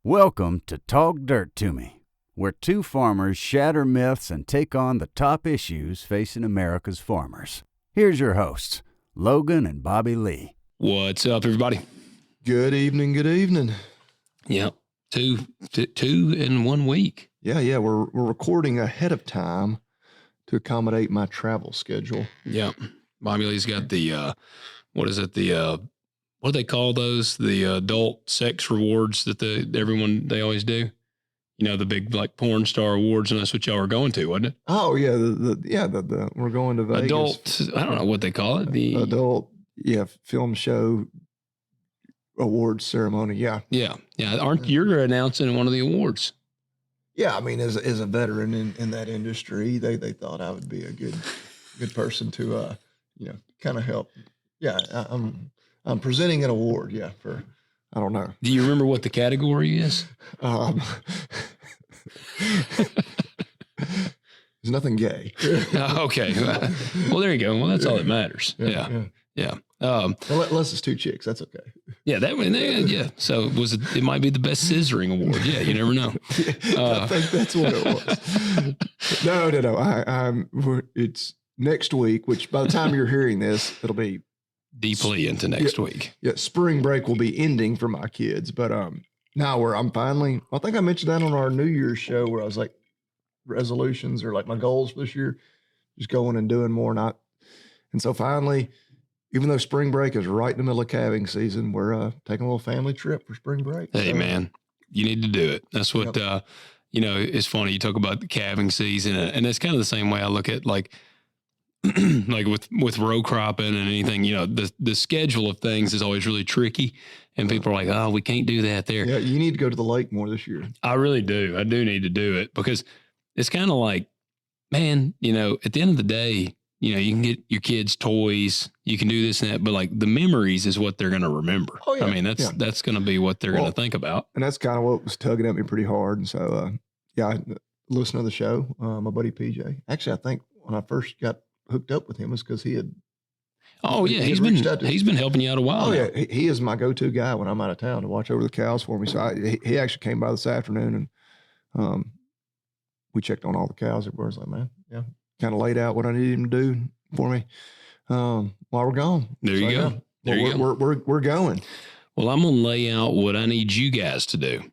Welcome to Talk Dirt to Me, where two farmers shatter myths and take on the top issues facing America's farmers. Here's your hosts, Logan and Bobby Lee. What's up, everybody? Good evening. Good evening. Yep, two in 1 week. Yeah. We're recording ahead of time to accommodate my travel schedule. Yep. Bobby Lee's got the what do they call those? The adult sex rewards that they always do. You know, the big like porn star awards, and that's what y'all were going to, wasn't it? Oh yeah, the we're going to Vegas. Adult, I don't know what they call it. The adult, film show awards ceremony. Yeah. Aren't you're announcing one of the awards? Yeah, I mean, as a veteran in that industry, they thought I would be a good person to kind of help. Yeah, I'm presenting an award. Yeah, for I don't know. Do you remember what the category is? There's nothing gay. Okay. Well, there you go. Well, that's all that matters. Yeah. Unless it's two chicks, that's okay. Yeah, that one. Yeah. So it might be the best scissoring award. Yeah, you never know. I think that's what it was. No. It's next week, which by the time you're hearing this, it'll be deeply into next week. Yeah, spring break will be ending for my kids, but now I'm finally. I think I mentioned that on our New Year's show where I was like resolutions or like my goals for this year, just going and doing more. And so finally, even though spring break is right in the middle of calving season, we're taking a little family trip for spring break. Hey man, you need to do it. That's what it's funny. You talk about the calving season, and it's kind of the same way I look at like with row cropping and anything. The schedule of things is always really tricky, and people are like, "Oh, we can't do that there." Yeah, you need to go to the lake more this year. I really do. I do need to do it because it's kind of like, man, at the end of the day, you can get your kids toys, you can do this and that, but like the memories is what they're going to remember. Oh, yeah. I mean, that's going to be what they're going to think about. And that's kind of what was tugging at me pretty hard. And so, I listened to the show. My buddy PJ. Actually, I think when I first got hooked up with him was because he had. Oh yeah, he's been helping you out a while. Oh now. Yeah, he is my go-to guy when I'm out of town to watch over the cows for me. So he actually came by this afternoon and we checked on all the cows. Everybody's like, man, yeah, kind of laid out what I needed him to do for me while we're gone. There you go. Yeah, we're going. Well, I'm gonna lay out what I need you guys to do.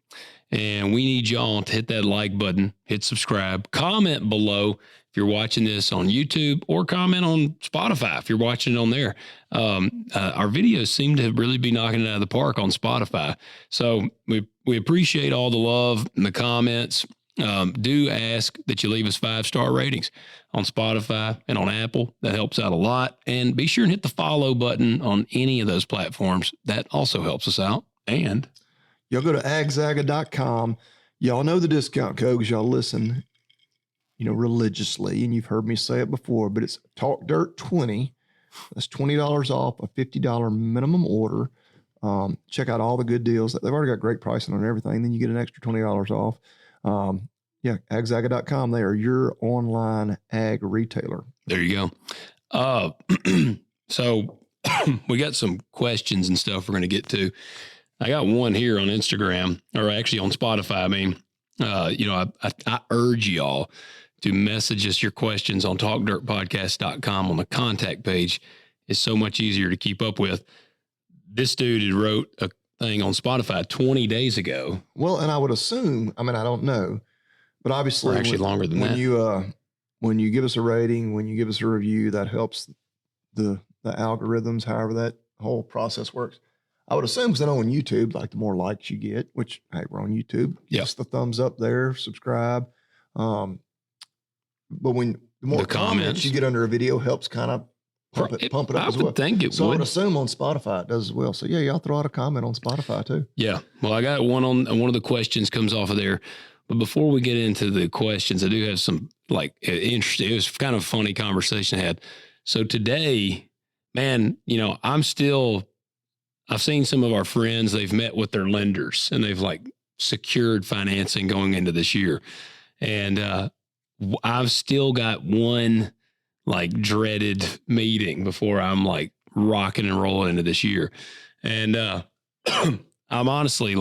And we need y'all to hit that like button, hit subscribe, comment below if you're watching this on YouTube, or comment on Spotify if you're watching it on there. Our videos seem to really be knocking it out of the park on Spotify. So we appreciate all the love and the comments. Do ask that you leave us 5-star ratings on Spotify and on Apple. That helps out a lot. And be sure and hit the follow button on any of those platforms. That also helps us out. And y'all go to agzaga.com. Y'all know the discount code because y'all listen, religiously. And you've heard me say it before, but it's Talk Dirt 20. That's $20 off a $50 minimum order. Check out all the good deals. They've already got great pricing on everything. Then you get an extra $20 off. agzaga.com. They are your online ag retailer. There you go. So we got some questions and stuff we're going to get to. I got one here on Instagram, or actually on Spotify. I mean, I urge y'all to message us your questions on talkdirtpodcast.com on the contact page. It's so much easier to keep up with. This dude had wrote a thing on Spotify 20 days ago. Well, and I would assume, I don't know, but obviously actually longer than that. When you give us a rating, when you give us a review, that helps the algorithms, however that whole process works. I would assume, because I know on YouTube, like the more likes you get, which, hey, we're on YouTube. Yeah. Just the thumbs up there, subscribe. But the more comments you get under a video helps kind of pump it up as well. I would think it so would. I would assume on Spotify it does as well. So yeah, y'all throw out a comment on Spotify too. Yeah. Well, I got one of the questions comes off of there. But before we get into the questions, I do have some interesting, it was kind of a funny conversation I had. So today, man, I've seen some of our friends, they've met with their lenders and they've secured financing going into this year. And I've still got one dreaded meeting before I'm rocking and rolling into this year. And I'm honestly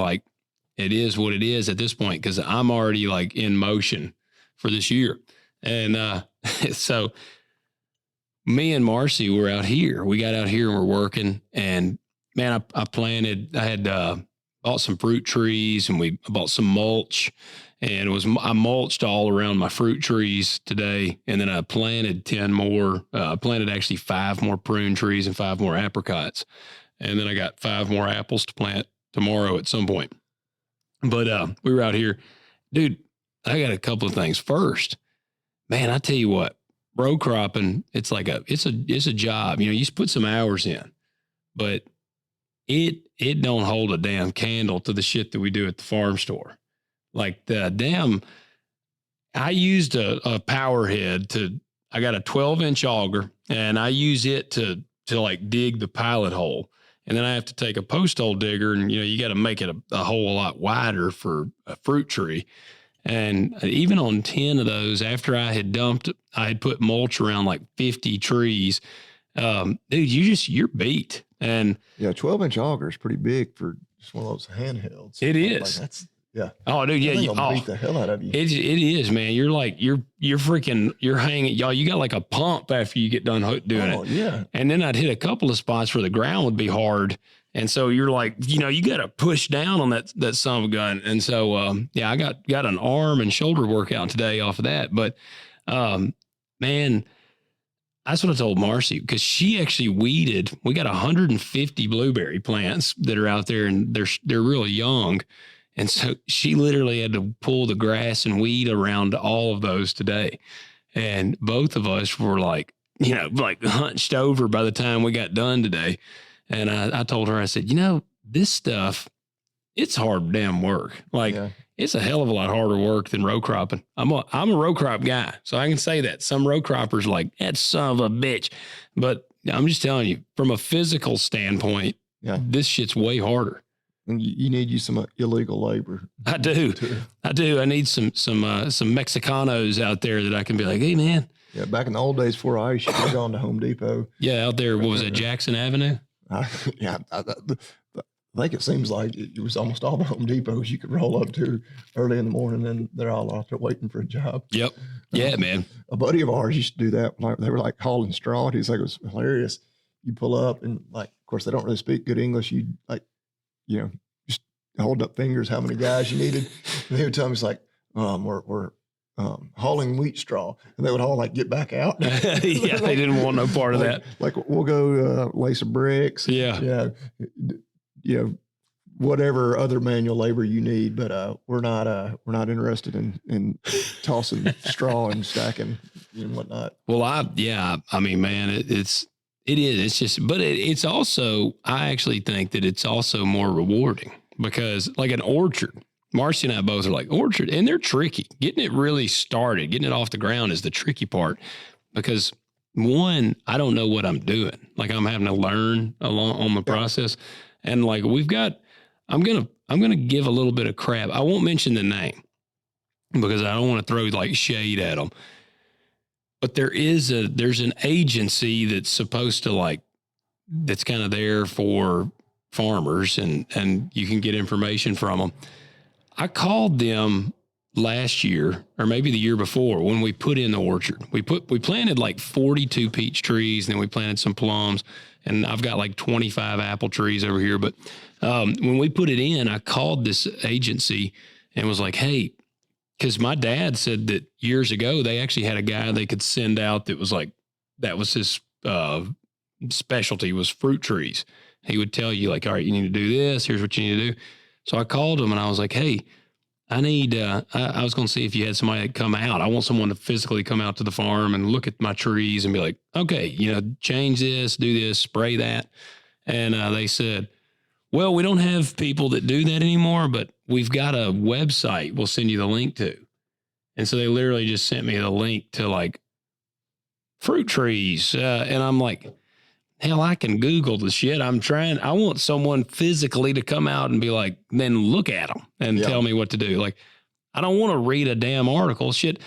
it is what it is at this point, because I'm already like in motion for this year. And so me and Marcy were out here. We got out here and we're working. And man, I had bought some fruit trees, and I bought some mulch, and I mulched all around my fruit trees today. And then I planted 10 more, planted actually 5 more prune trees and 5 more apricots. And then I got 5 more apples to plant tomorrow at some point. But we were out here, dude. I got a couple of things. First, man, I tell you what, row cropping, it's a job. You know, you just put some hours in, but it don't hold a damn candle to the shit that we do at the farm store. Like I used a power head I got a 12-inch auger, and I use it to like dig the pilot hole. And then I have to take a post hole digger, and, you know, you got to make it a hole a lot wider for a fruit tree. And even on 10 of those, after I had put mulch around like 50 trees. Dude, you're beat. And yeah, 12-inch auger is pretty big for just one of those handhelds. It is. Like that's, yeah. Oh, dude, yeah. You beat the hell out of you. It is, man. You're like, you're hanging, y'all. You got like a pump after you get done doing it. Oh, yeah. And then I'd hit a couple of spots where the ground would be hard. And so you're like, you know, you got to push down on that son of a gun. And so, yeah, I got an arm and shoulder workout today off of that. But, man, that's what I told Marcy, because she actually weeded. We got 150 blueberry plants that are out there, and they're real young. And so she literally had to pull the grass and weed around all of those today. And both of us were like, you know, like hunched over by the time we got done today. And I told her, I said, you know, this stuff, it's hard damn work. Like, It's a hell of a lot harder work than row cropping. I'm a row crop guy, so I can say that. Some row croppers like, that son of a bitch. But I'm just telling you, from a physical standpoint, this shit's way harder. And you need some illegal labor. I do. I need some Mexicanos out there that I can be like, hey, man. Yeah, back in the old days before I used to have gone to Home Depot. Yeah, out there, what was it, Jackson Avenue? I think it seems like it was almost all the Home Depots you could roll up to early in the morning, and they're all out there waiting for a job. Yep. Yeah, man. A buddy of ours used to do that. Like, they were like hauling straw. And he's like, it was hilarious. You pull up, and like, of course, they don't really speak good English. You like, you know, just hold up fingers how many guys you needed. And they would tell me, it's like, we're hauling wheat straw, and they would all like get back out. Yeah, they didn't want no part of that. Like, we'll go lay some bricks. Yeah. You know, whatever other manual labor you need, but we're not interested in tossing straw and stacking and whatnot. Well, I mean, man, it is. It's just, but it's also, I actually think that it's also more rewarding, because like an orchard, Marcy and I both are like orchard, and they're tricky. Getting it really started, getting it off the ground is the tricky part, because one, I don't know what I'm doing. Like, I'm having to learn along on the process. And like, I'm going to give a little bit of crap. I won't mention the name because I don't want to throw like shade at them, but there's an agency that's supposed to like, that's kind of there for farmers, and you can get information from them. I called them last year, or maybe the year before, when we put in the orchard. We planted like 42 peach trees, and then we planted some plums, and I've got like 25 apple trees over here. But when we put it in, I called this agency and was like, hey, because my dad said that years ago they actually had a guy they could send out that was his specialty, was fruit trees. He would tell you like, all right, you need to do this. Here's what you need to do. So I called him and I was like, hey, I need, I was going to see if you had somebody that come out. I want someone to physically come out to the farm and look at my trees and be like, okay, you know, change this, do this, spray that. And they said, well, we don't have people that do that anymore, but we've got a website we'll send you the link to. And so they literally just sent me the link to like fruit trees. And I'm like, hell, I can Google the shit. I want someone physically to come out and be like, then look at them and tell me what to do. Like, I don't want to read a damn article. Shit,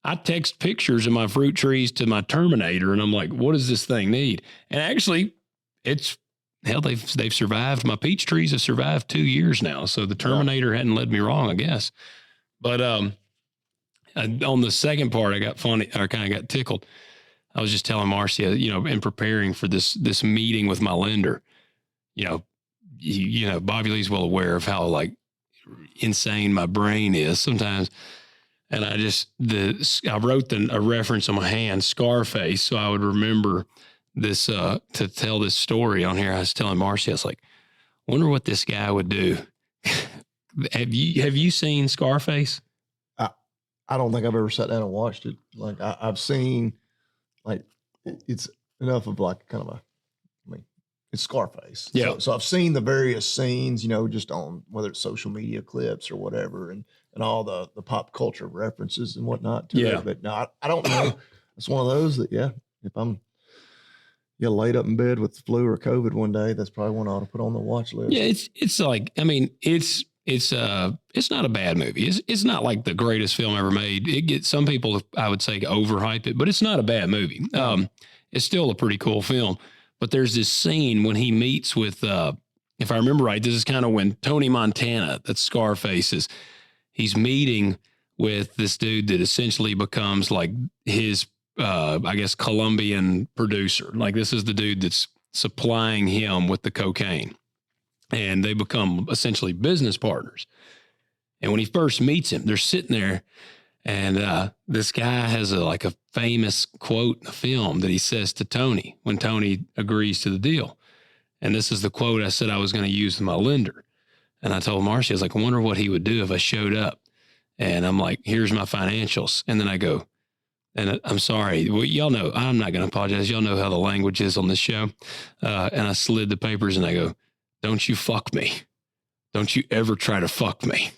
I text pictures of my fruit trees to my Terminator, and I'm like, what does this thing need? And actually, it's hell, they've survived. My peach trees have survived 2 years now. So the Terminator hadn't led me wrong, I guess. But on the second part, I got funny, or kind of got tickled. I was just telling Marcia, in preparing for this meeting with my lender, Bobby Lee's well aware of how like insane my brain is sometimes. And I wrote a reference on my hand, Scarface, so I would remember this to tell this story on here. I was telling Marcia, I was like, wonder what this guy would do. Have you seen Scarface? I don't think I've ever sat down and watched it. Like I've seen, like it's enough of like kind of it's Scarface. Yeah. So I've seen the various scenes, just on whether it's social media clips or whatever, and all the pop culture references and whatnot to it. But no, I don't know. It's one of those that, if I'm laid up in bed with the flu or COVID one day, that's probably one I ought to put on the watch list. Yeah, it's like, I mean, it's not a bad movie. It's not like the greatest film ever made. It gets some people, I would say, overhype it, but it's not a bad movie. It's still a pretty cool film. But there's this scene when he meets with, if I remember right, this is kind of when Tony Montana, that's Scarface, he's meeting with this dude that essentially becomes like his, I guess, Colombian producer. Like this is the dude that's supplying him with the cocaine. And they become essentially business partners. And when he first meets him, they're sitting there, and this guy has a famous quote in the film that he says to Tony when Tony agrees to the deal. And this is the quote I said I was going to use with my lender. And I told Marcia, I was like, I wonder what he would do if I showed up. And I'm like, here's my financials. And then I go, and I'm sorry, well, y'all know, I'm not going to apologize. Y'all know how the language is on this show. And I slid the papers and I go, don't you fuck me. Don't you ever try to fuck me.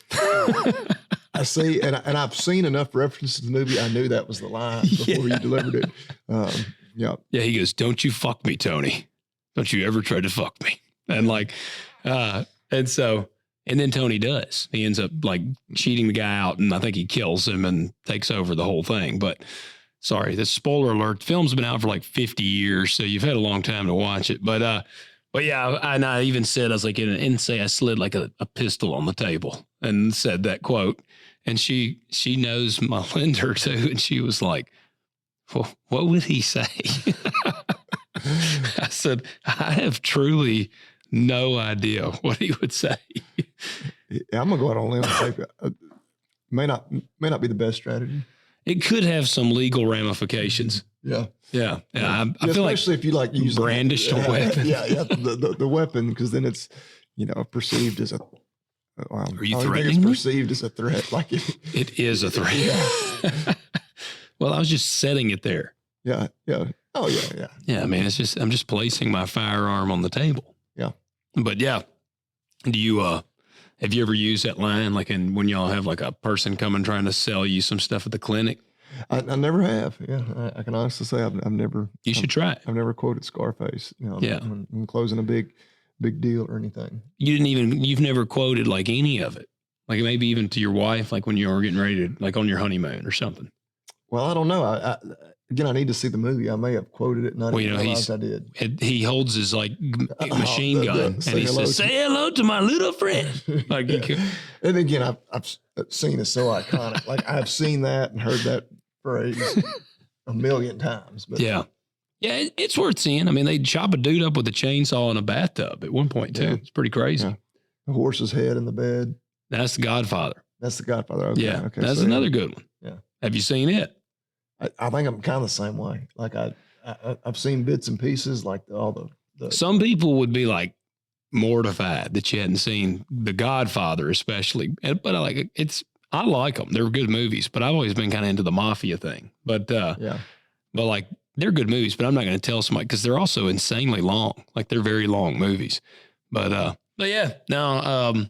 I see. And I've seen enough references to the movie. I knew that was the line before you delivered it. Yeah. Yeah. He goes, don't you fuck me, Tony. Don't you ever try to fuck me. And and then Tony does. He ends up like cheating the guy out, and I think he kills him and takes over the whole thing. But sorry, this spoiler alert. The film's been out for like 50 years, so you've had a long time to watch it. But yeah, I even said, I was like, and say I slid like a pistol on the table and said that quote. And she knows my lender too. And she was like, well, what would he say? I said, I have truly no idea what he would say. Yeah, I'm gonna go out on a limb and say may not be the best strategy. It could have some legal ramifications. Yeah. I feel like, especially if you like use brandished a weapon. Yeah, the weapon, because then it's perceived as a. Are you I threatening think it's me? perceived as a threat. Like it is a threat. Yeah. Well, I was just setting it there. Yeah. Oh yeah. Yeah, I mean, I'm just placing my firearm on the table. Yeah. But yeah, do you have you ever used that line like when y'all have like a person coming trying to sell you some stuff at the clinic? I never have. Yeah, I can honestly say I've never. You should try it. I've never quoted Scarface. Yeah. When closing a big deal or anything. You've never quoted like any of it, like maybe even to your wife, like when you were getting ready to, like on your honeymoon or something. Well, I don't know. I need to see the movie. I may have quoted it. Not even realized I did. He holds his like machine gun and he says, "Say hello to my little friend." Like, yeah. And again, I've seen it so iconic. Like I've seen that and heard that phrase a million times. But yeah, it's worth seeing. I mean, they chop a dude up with a chainsaw in a bathtub at one point too. Yeah. It's pretty crazy. Yeah. The horse's head in the bed. That's The Godfather. That's The Godfather. Okay. Yeah, okay. That's another good one. Yeah. Have you seen it? I think I'm kind of the same way. Like I've seen bits and pieces, like all the. Some people would be like mortified that you hadn't seen The Godfather, especially. But I like them. They're good movies. But I've always been kind of into the mafia thing. But yeah. But like they're good movies. But I'm not going to tell somebody because they're also insanely long. Like they're very long movies. But yeah, no,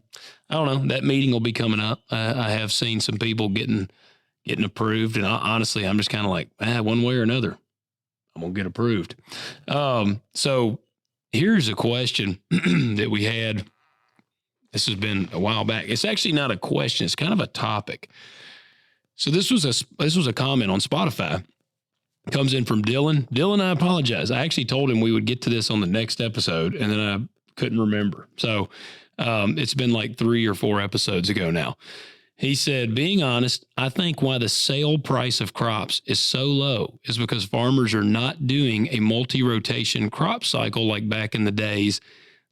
I don't know. That meeting will be coming up. I have seen some people getting approved. And honestly, I'm just kind of like, one way or another, I'm going to get approved. So here's a question that we had. This has been a while back. It's actually not a question. It's kind of a topic. So this was a comment on Spotify. Comes in from Dylan. Dylan, I apologize. I actually told him we would get to this on the next episode, and then I couldn't remember. So it's been like 3 or 4 episodes ago now. He said, being honest, I think why the sale price of crops is so low is because farmers are not doing a multi-rotation crop cycle like back in the days.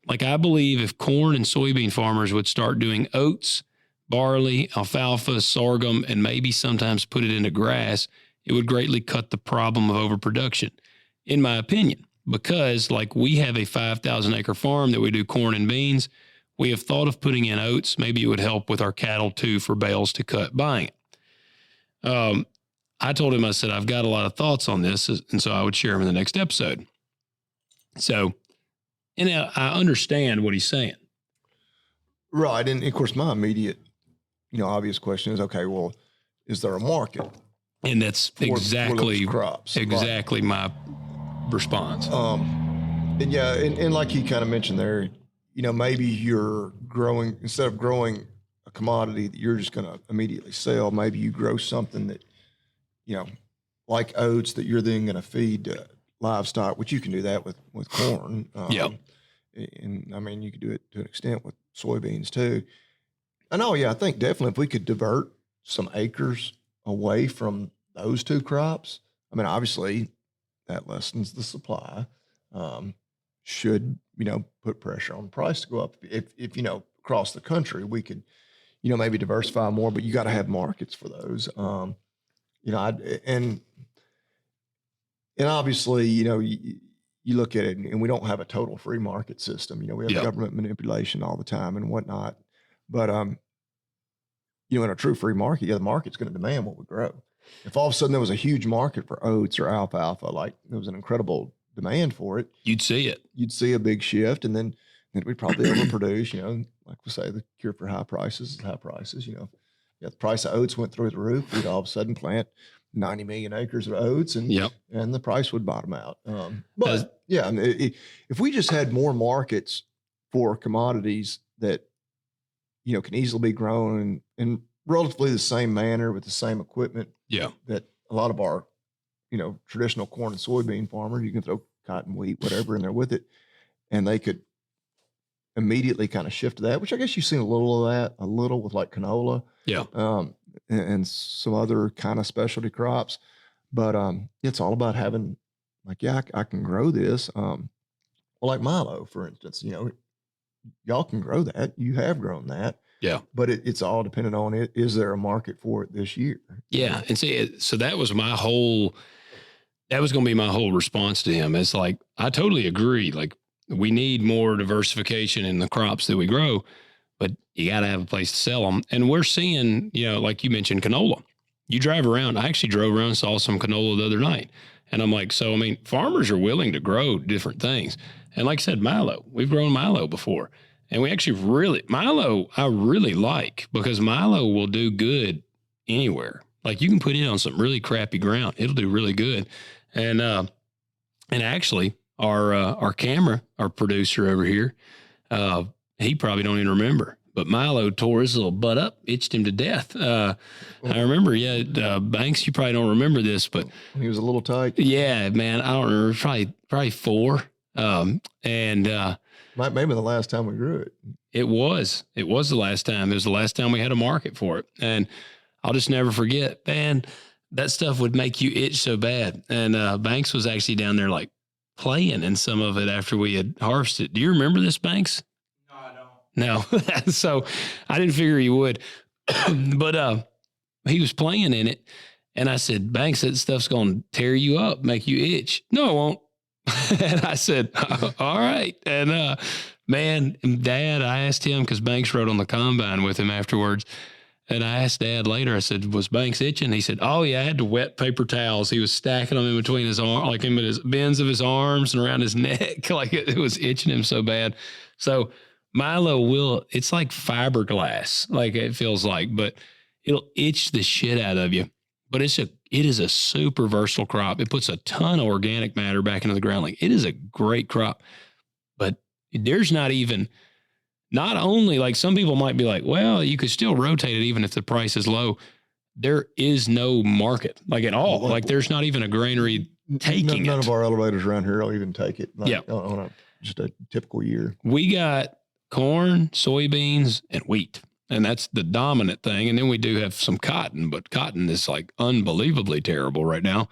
Like, I believe if corn and soybean farmers would start doing oats, barley, alfalfa, sorghum, and maybe sometimes put it into grass, it would greatly cut the problem of overproduction, in my opinion, because like we have a 5,000 acre farm that we do corn and beans. We have thought of putting in oats. Maybe it would help with our cattle too for bales to cut buying it. I told him, I said, I've got a lot of thoughts on this, and so I would share them in the next episode. So, and I understand what he's saying. Right. And of course, my immediate, obvious question is, okay, well, is there a market? And that's exactly crops. Exactly my response. And yeah, and like he kind of mentioned there, maybe you're growing, instead of growing a commodity that you're just going to immediately sell, maybe you grow something that, like oats that you're then going to feed livestock, which you can do that with corn. And I mean, you could do it to an extent with soybeans too. And I think definitely if we could divert some acres away from those two crops, I mean, obviously that lessens the supply, should, put pressure on the price to go up. If across the country, we could, maybe diversify more, but you got to have markets for those. And obviously, you look at it and we don't have a total free market system. We have government manipulation all the time and whatnot. But, in a true free market, the market's going to demand what we grow. If all of a sudden there was a huge market for oats or alfalfa, like there was an incredible demand for it, you'd see it. You'd see a big shift, and then we'd probably overproduce. Like we say, the cure for high prices is high prices. The price of oats went through the roof. We'd all of a sudden plant 90 million acres of oats, and the price would bottom out. If we just had more markets for commodities that can easily be grown in relatively the same manner with the same equipment. That a lot of our, traditional corn and soybean farmers, you can throw cotton, wheat, whatever in there with it, and they could immediately kind of shift to that, which I guess you've seen a little of that, a little with like canola. And some other kind of specialty crops. But it's all about having like, I can grow this. Well, like milo, for instance, y'all can grow that. You have grown that. But it's all dependent on it. Is there a market for it this year? And see, so that was going to be my whole response to him. It's like, I totally agree. Like, we need more diversification in the crops that we grow, but you got to have a place to sell them. And we're seeing, like you mentioned, canola. You drive around. I actually drove around and saw some canola the other night. And I'm like, so, I mean, farmers are willing to grow different things. And like I said, milo, we've grown milo before. And we actually milo, I really like, because milo will do good anywhere. Like, you can put it on some really crappy ground. It'll do really good. And actually our producer over here, he probably don't even remember, but Milo tore his little butt up, itched him to death. I remember, Banks, you probably don't remember this, but he was a little tight. Yeah, man. I don't remember, probably 4. Maybe the last time we grew it. It was the last time. It was the last time we had a market for it. And I'll just never forget, man, that stuff would make you itch so bad. And Banks was actually down there like playing in some of it after we had harvested. Do you remember this, Banks? No, I don't. No. So I didn't figure he would. But he was playing in it. And I said, Banks, that stuff's going to tear you up, make you itch. No, it won't. And I said, all right. And man, Dad, I asked him, because Banks rode on the combine with him afterwards. And I asked Dad later, I said, was Banks itching? He said, oh, yeah, I had to wet paper towels. He was stacking them in between his arm, like in his bends of his arms and around his neck. Like it was itching him so bad. So Milo it's like fiberglass, like it feels like, but it'll itch the shit out of you. But it is a super versatile crop. It puts a ton of organic matter back into the ground. Like, it is a great crop. But there's not only, like, some people might be like, well, you could still rotate it even if the price is low. there is no market like at all. Like there's not even a granary taking none it. of our elevators around here will even take it. Yeah. On just a typical year. We got corn, soybeans, and wheat. And that's the dominant thing. And then we do have some cotton, but cotton is like unbelievably terrible right now.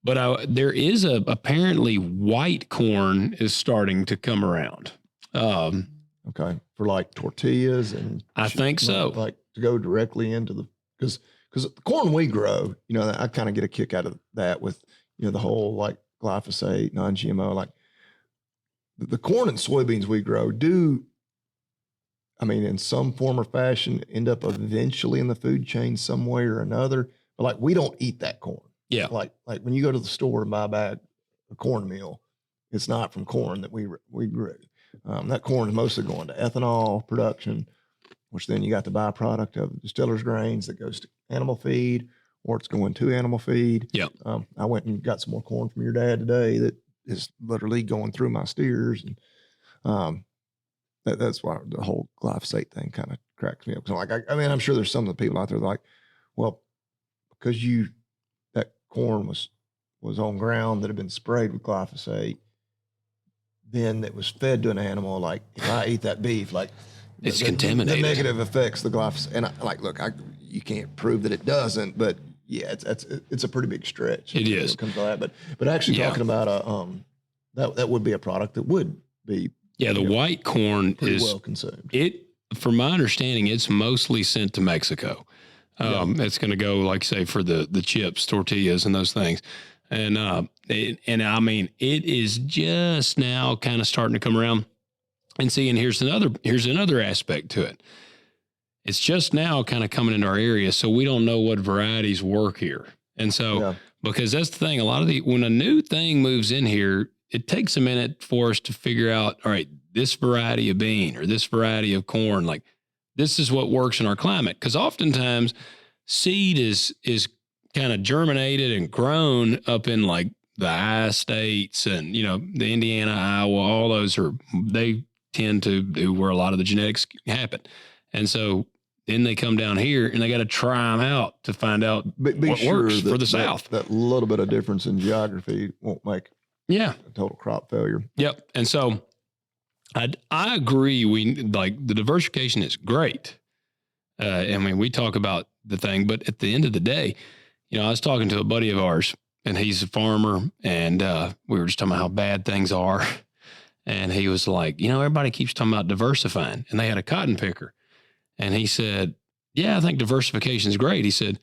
But there is apparently white corn is starting to come around. Okay. For like tortillas and I think so. Like to go directly into because the corn we grow, I kind of get a kick out of that with, the whole like glyphosate, non-GMO, like the corn and soybeans we grow in some form or fashion end up eventually in the food chain some way or another. But like, we don't eat that corn. Yeah. Like when you go to the store and buy a bag of cornmeal, it's not from corn that we grew. That corn is mostly going to ethanol production, which then you got the byproduct of distiller's grains that goes to animal feed, or it's going to animal feed. Yeah. I went and got some more corn from your dad today that is literally going through my steers. And that's why the whole glyphosate thing kind of cracks me up. So like, I'm sure there's some of the people out there like, well, because that corn was on ground that had been sprayed with glyphosate, then it was fed to an animal. Like if I eat that beef, like it's contaminated. The negative effects of the glyphosate. And you can't prove that it doesn't, but yeah, it's a pretty big stretch. It is. When it comes to that. But actually talking about that would be a product that would be the white corn is well consumed. From my understanding, it's mostly sent to Mexico. It's going to go, like say, for the chips, tortillas, and those things. And it is just now kind of starting to come around. And see, and here's another aspect to it. It's just now kind of coming into our area, so we don't know what varieties work here. And so, because that's the thing, when a new thing moves in here, it takes a minute for us to figure out, all right, this variety of bean or this variety of corn, like this is what works in our climate. Because oftentimes seed is kind of germinated and grown up in like the I states and, the Indiana, Iowa, all those they tend to do where a lot of the genetics happen. And so then they come down here and they got to try them out to find out what works for the South. That little bit of difference in geography won't make a total crop failure. Yep. And so I agree. The diversification is great. We talk about the thing, but at the end of the day, I was talking to a buddy of ours and he's a farmer and we were just talking about how bad things are. And he was like, everybody keeps talking about diversifying, and they had a cotton picker. And he said, yeah, I think diversification is great. He said,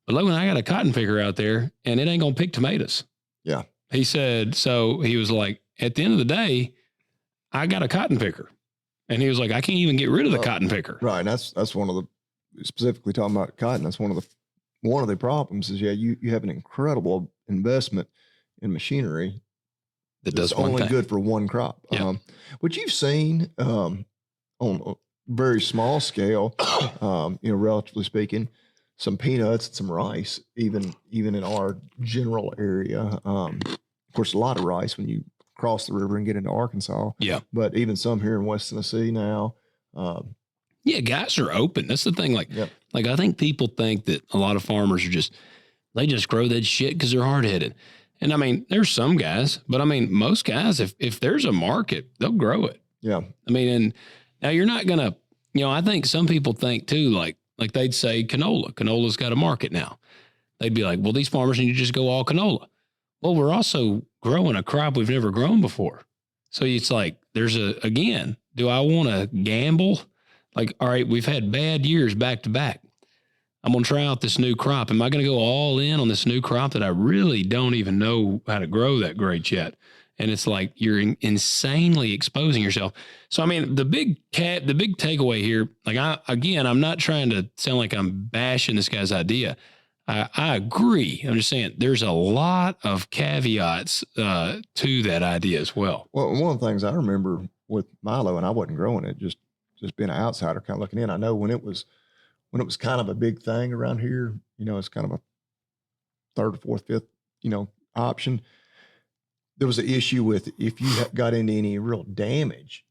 but Logan, I got a cotton picker out there and it ain't going to pick tomatoes. Yeah. He said, so he was like, at the end of the day, I got a cotton picker. And he was like, I can't even get rid of the cotton picker. Right. And that's one of the, specifically talking about cotton, that's one of the problems is, you have an incredible investment in machinery that does only thing. Good for one crop. Yeah. Which you've seen on a very small scale, relatively speaking, some peanuts and some rice, even in our general area. Of course, a lot of rice when you cross the river and get into Arkansas. Yeah. But even some here in West Tennessee now. Guys are open. That's the thing. Like I think people think that a lot of farmers they just grow that shit because they're hard headed. And there's some guys, but most guys, if there's a market, they'll grow it. Yeah. And now you're not going to, I think some people think too, like they'd say canola's got a market now. They'd be like, well, these farmers need to just go all canola. Well, we're also growing a crop we've never grown before. So it's like, again, do I want to gamble? Like, all right, we've had bad years back to back. I'm going to try out this new crop. Am I going to go all in on this new crop that I really don't even know how to grow that great yet? And it's like you're insanely exposing yourself. So, the big takeaway here, I'm not trying to sound like I'm bashing this guy's idea. I agree. I'm just saying there's a lot of caveats to that idea as well. Well, one of the things I remember with Milo, and I wasn't growing it, just being an outsider kind of looking in, I know when it was kind of a big thing around here, it's kind of a third, fourth, fifth, option. There was an issue with if you got into any real damage,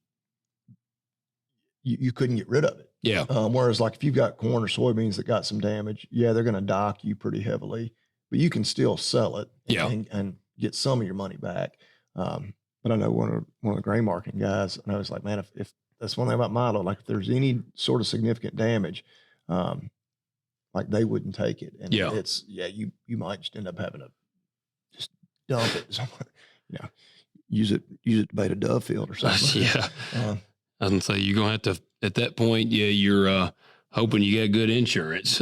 you couldn't get rid of it. Yeah. Whereas like if you've got corn or soybeans that got some damage, yeah, they're going to dock you pretty heavily, but you can still sell it and get some of your money back. But I know one of the grain marketing guys, and I was like, man, if that's one thing about Milo, like if there's any sort of significant damage, like they wouldn't take it. And you might just end up having to just dump it somewhere, use it to bait a dove field or something. Yeah. I was going to say, you're going to have to, at that point, you're hoping you get good insurance.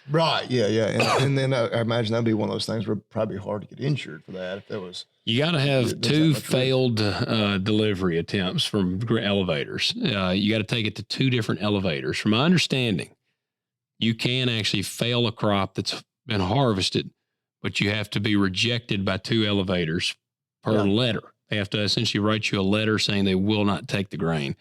Right. Yeah. And then I imagine that'd be one of those things where it'd probably be hard to get insured for that if there was. You got to have 2 failed delivery attempts from elevators. You got to take it to 2 different elevators. From my understanding, you can actually fail a crop that's been harvested, but you have to be rejected by 2 elevators per letter. They have to essentially write you a letter saying they will not take the grain.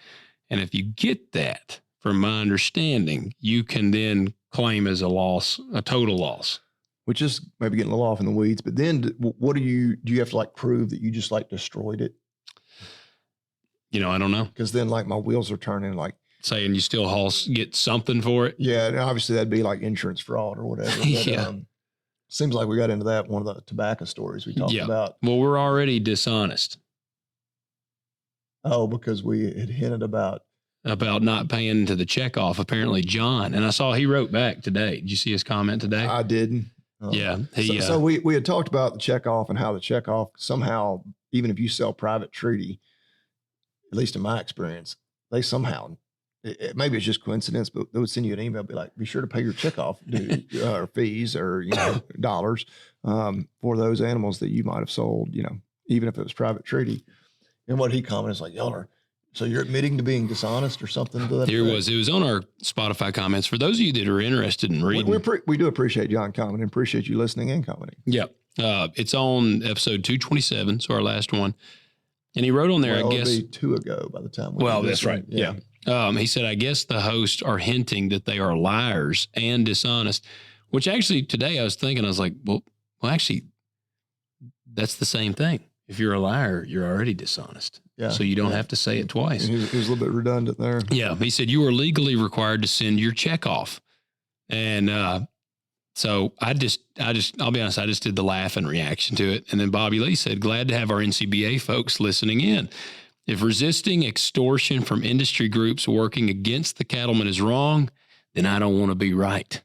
And if you get that, from my understanding, you can then claim as a loss, a total loss. Which is maybe getting a little off in the weeds. But then what do you have to like prove that you just like destroyed it? I don't know. Because then like my wheels are turning like. Saying you still get something for it? Yeah, and obviously that'd be like insurance fraud or whatever. But, seems like we got into that one of the tobacco stories we talked about. Well, we're already dishonest. Oh, because we had hinted about not paying to the checkoff. Apparently, John, and I saw he wrote back today. Did you see his comment today? I didn't. So we had talked about the checkoff and how the checkoff somehow, even if you sell private treaty, at least in my experience, they somehow. Maybe it's just coincidence, but they would send you an email, be like, be sure to pay your checkoff or fees or, dollars for those animals that you might have sold, even if it was private treaty. And what he commented is like, so you're admitting to being dishonest or something? To that it was on our Spotify comments. For those of you that are interested in reading. We do appreciate John commenting, appreciate you listening and commenting. Yeah. It's on episode 227. So our last one. And he wrote on there, I guess. It'll be 2 ago by the time. That's right. Yeah. He said, I guess the hosts are hinting that they are liars and dishonest, which actually today I was thinking, I was like, well, actually, that's the same thing. If you're a liar, you're already dishonest. Yeah. So you don't have to say it twice. He was a little bit redundant there. Yeah. He said, you are legally required to send your check off. And so I'll be honest, I just did the laughing reaction to it. And then Bobby Lee said, glad to have our NCBA folks listening in. If resisting extortion from industry groups working against the cattlemen is wrong, then I don't want to be right.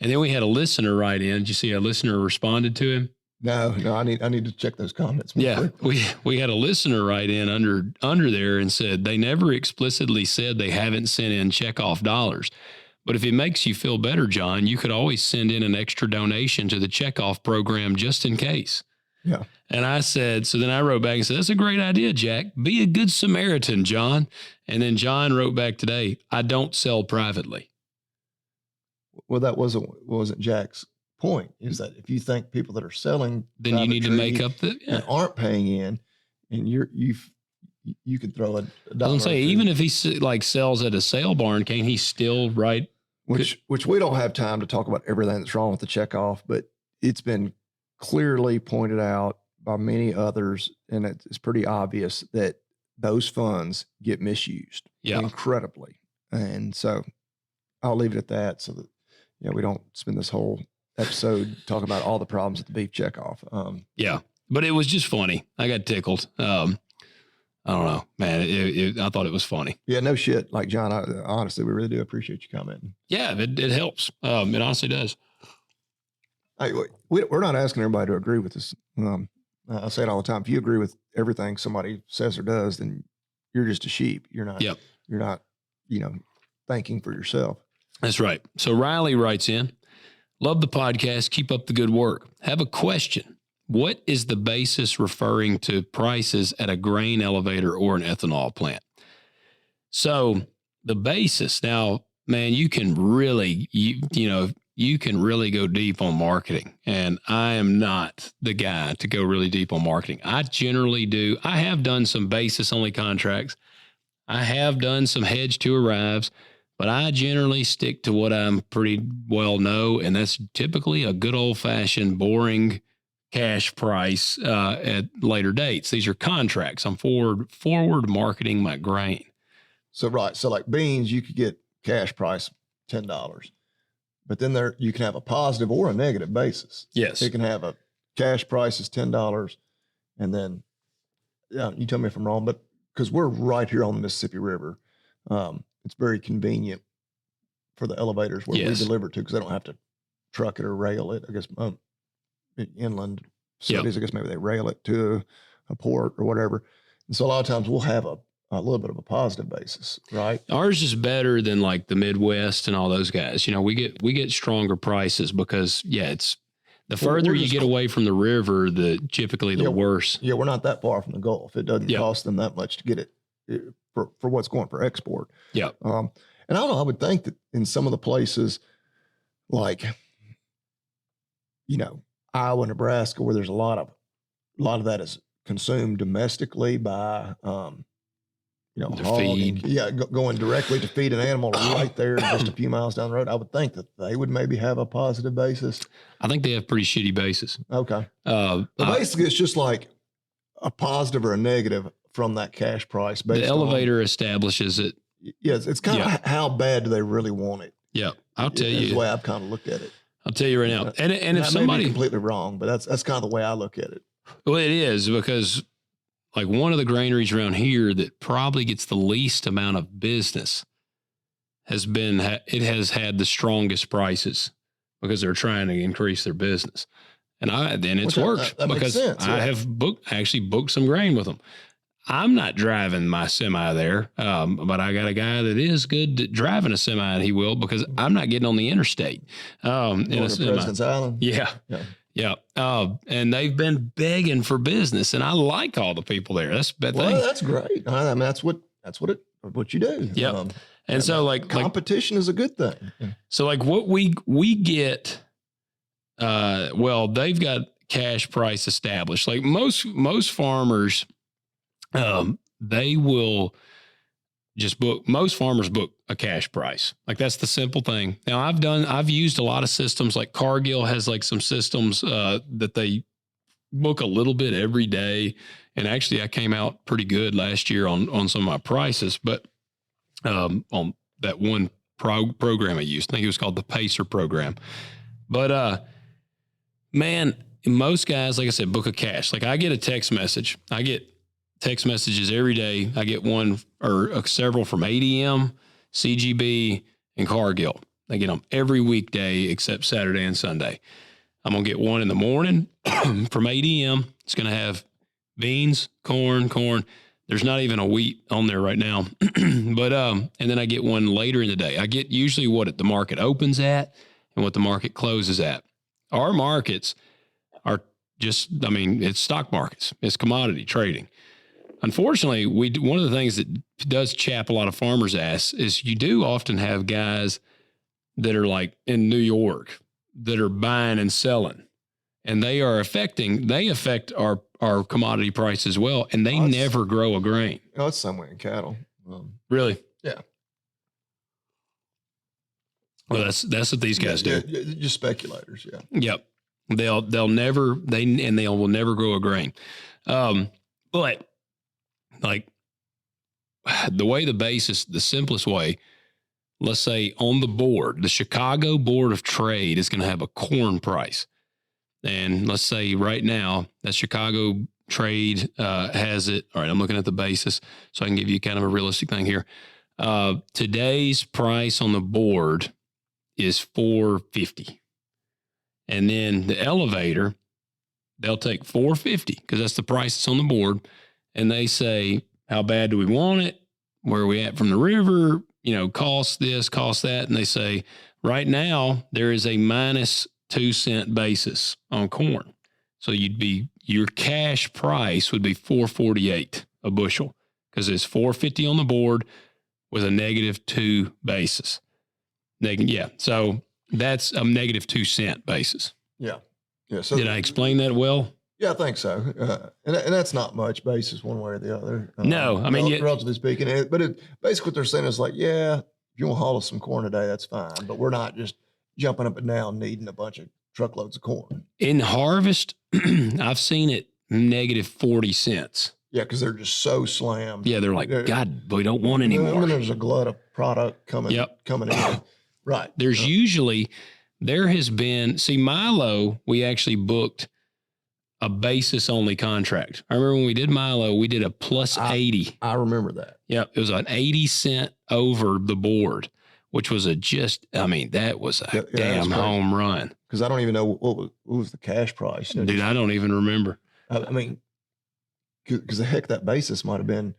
And then we had a listener write in. Did you see a listener responded to him? No, I need to check those comments. Yeah, we had a listener write in under there and said they never explicitly said they haven't sent in checkoff dollars. But if it makes you feel better, John, you could always send in an extra donation to the checkoff program just in case. Yeah. And I said, so then I wrote back and said, that's a great idea, Jack. Be a good Samaritan, John. And then John wrote back today, I don't sell privately. Well, that wasn't Jack's point, is that if you think people that are selling, then you need to make up and aren't paying in, and you could throw a dollar. I was going to say, even if he sells at a sale barn, can he still write? Which we don't have time to talk about everything that's wrong with the checkoff, but it's been clearly pointed out by many others, and it's pretty obvious that those funds get misused incredibly. And so I'll leave it at that so that, we don't spend this whole episode talking about all the problems with the beef checkoff. But it was just funny. I got tickled. I don't know, man. I thought it was funny. Yeah, no shit. Like John, honestly, we really do appreciate you commenting. Yeah, it helps. It honestly does. We're not asking everybody to agree with this. I say it all the time. If you agree with everything somebody says or does, then you're just a sheep. You're not. Yep. You're not. Thinking for yourself. That's right. So Riley writes in, love the podcast. Keep up the good work. Have a question. What is the basis referring to prices at a grain elevator or an ethanol plant? So the basis now, man, you can really, you can really go deep on marketing, and I am not the guy to go really deep on marketing. I generally do. I have done some basis only contracts. I have done some hedge to arrives, but I generally stick to what I'm pretty well know. And that's typically a good old fashioned boring cash price at later dates. These are contracts. I'm forward marketing my grain. So, right. So like beans, you could get cash price $10. But then you can have a positive or a negative basis. Yes. You can have a cash price is $10, and then you tell me if I'm wrong, but because we're right here on the Mississippi River, it's very convenient for the elevators where we deliver to, because they don't have to truck it or rail it. I guess inland facilities, I guess maybe they rail it to a port or whatever. And so a lot of times we'll have a little bit of a positive basis, right? Ours is better than like the Midwest and all those guys. You know, we get stronger prices because it's the further you get away from the river, typically the worse. Yeah, we're not that far from the Gulf. It doesn't cost them that much to get it for what's going for export. Yeah. And I don't know, I would think that in some of the places like, Iowa, Nebraska, where there's a lot of that is consumed domestically by, feed. Going directly to feed an animal right there, just a few miles down the road. I would think that they would maybe have a positive basis. I think they have pretty shitty basis. Okay. But basically, it's just like a positive or a negative from that cash price. The elevator establishes it. Yes, it's kind of how bad do they really want it? Yeah, I'll tell you. That's the way I've kind of looked at it. I'll tell you right now. And if that somebody may be completely wrong, but that's kind of the way I look at it. Well, it is, because like one of the granaries around here that probably gets the least amount of business has had the strongest prices because they're trying to increase their business. And it's worked that because makes sense, I have booked some grain with them. I'm not driving my semi there, but I got a guy that is good at driving a semi, and he will, because I'm not getting on the interstate. In a semi. President's Island? Yeah. And they've been begging for business, and I like all the people there. That's the thing. That's great. I mean, that's what you do. Yeah. And so like competition is a good thing. So like what we get, they've got cash price established. Like most farmers, they will just most farmers book a cash price. Like that's the simple thing. Now I've used a lot of systems, like Cargill has like some systems, that they book a little bit every day. And actually I came out pretty good last year on some of my prices, but, on that one program I used, I think it was called the Pacer program. But, man, most guys, like I said, book a cash. Like I get a text message. I get text messages every day. I get one or several from ADM, CGB, and Cargill. I get them every weekday except Saturday and Sunday. I'm going to get one in the morning from ADM. It's going to have beans, corn. There's not even a wheat on there right now. But, and then I get one later in the day. I get usually what the market opens at and what the market closes at. Our markets are it's stock markets. It's commodity trading. Unfortunately, one of the things that does chap a lot of farmers' ass is you do often have guys that are like in New York that are buying and selling, and they affect our commodity price as well, and they never grow a grain. Oh, it's some way in cattle. Really? Yeah. Well, that's what these guys do. Just speculators. Yeah. Yep. They will never grow a grain. But like the way the simplest way, let's say on the board, the Chicago Board of Trade is going to have a corn price. And let's say right now that Chicago Trade has it. All right, I'm looking at the basis so I can give you kind of a realistic thing here. Today's price on the board is $4.50. And then the elevator, they'll take $4.50 because that's the price that's on the board. And they say, how bad do we want it? Where are we at from the river? Cost this, cost that. And they say, right now, there is a -2 cent basis on corn. So your cash price would be $4.48 a bushel because it's $4.50 on the board with a -2 basis. So that's a -2 cent basis. Yeah. So did I explain that well? Yeah, I think so. And that's not much basis one way or the other. No, I mean, relatively speaking, basically what they're saying is like, if you want to haul us some corn today, that's fine. But we're not just jumping up and down needing a bunch of truckloads of corn. In harvest, I've seen it -40 cents Yeah, because they're just so slammed. Yeah, they're like, God, we don't want any more. And then there's a glut of product coming in. Right. There has been, Milo, we actually booked a basis only contract. I remember when we did Milo, we did a plus 80. I remember that. Yep. It was an 80 cent over the board, which was that was a damn home run. Because I don't even know what was the cash price. Dude, I don't even remember. I mean, because the heck, that basis might have been,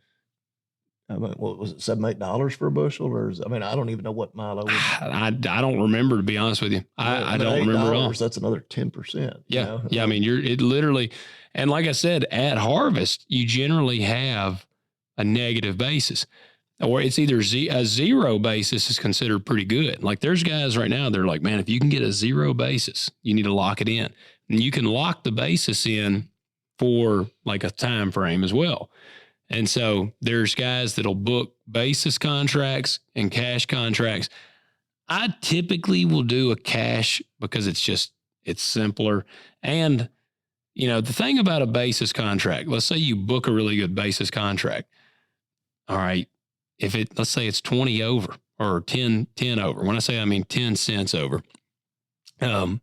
what was it, $7, $8 for a bushel? Or I don't even know what Milo was. I don't remember, to be honest with you. I don't remember at all. That's another 10%. Yeah. Yeah. I mean, it literally, and like I said, at harvest, you generally have a negative basis, or it's either a zero basis is considered pretty good. Like there's guys right now, they're like, man, if you can get a zero basis, you need to lock it in. And you can lock the basis in for like a time frame as well. And so there's guys that'll book basis contracts and cash contracts. I typically will do a cash because it's simpler. And, the thing about a basis contract, let's say you book a really good basis contract. All right. Let's say it's 20 over or 10 over. When I say, I mean 10 cents over. All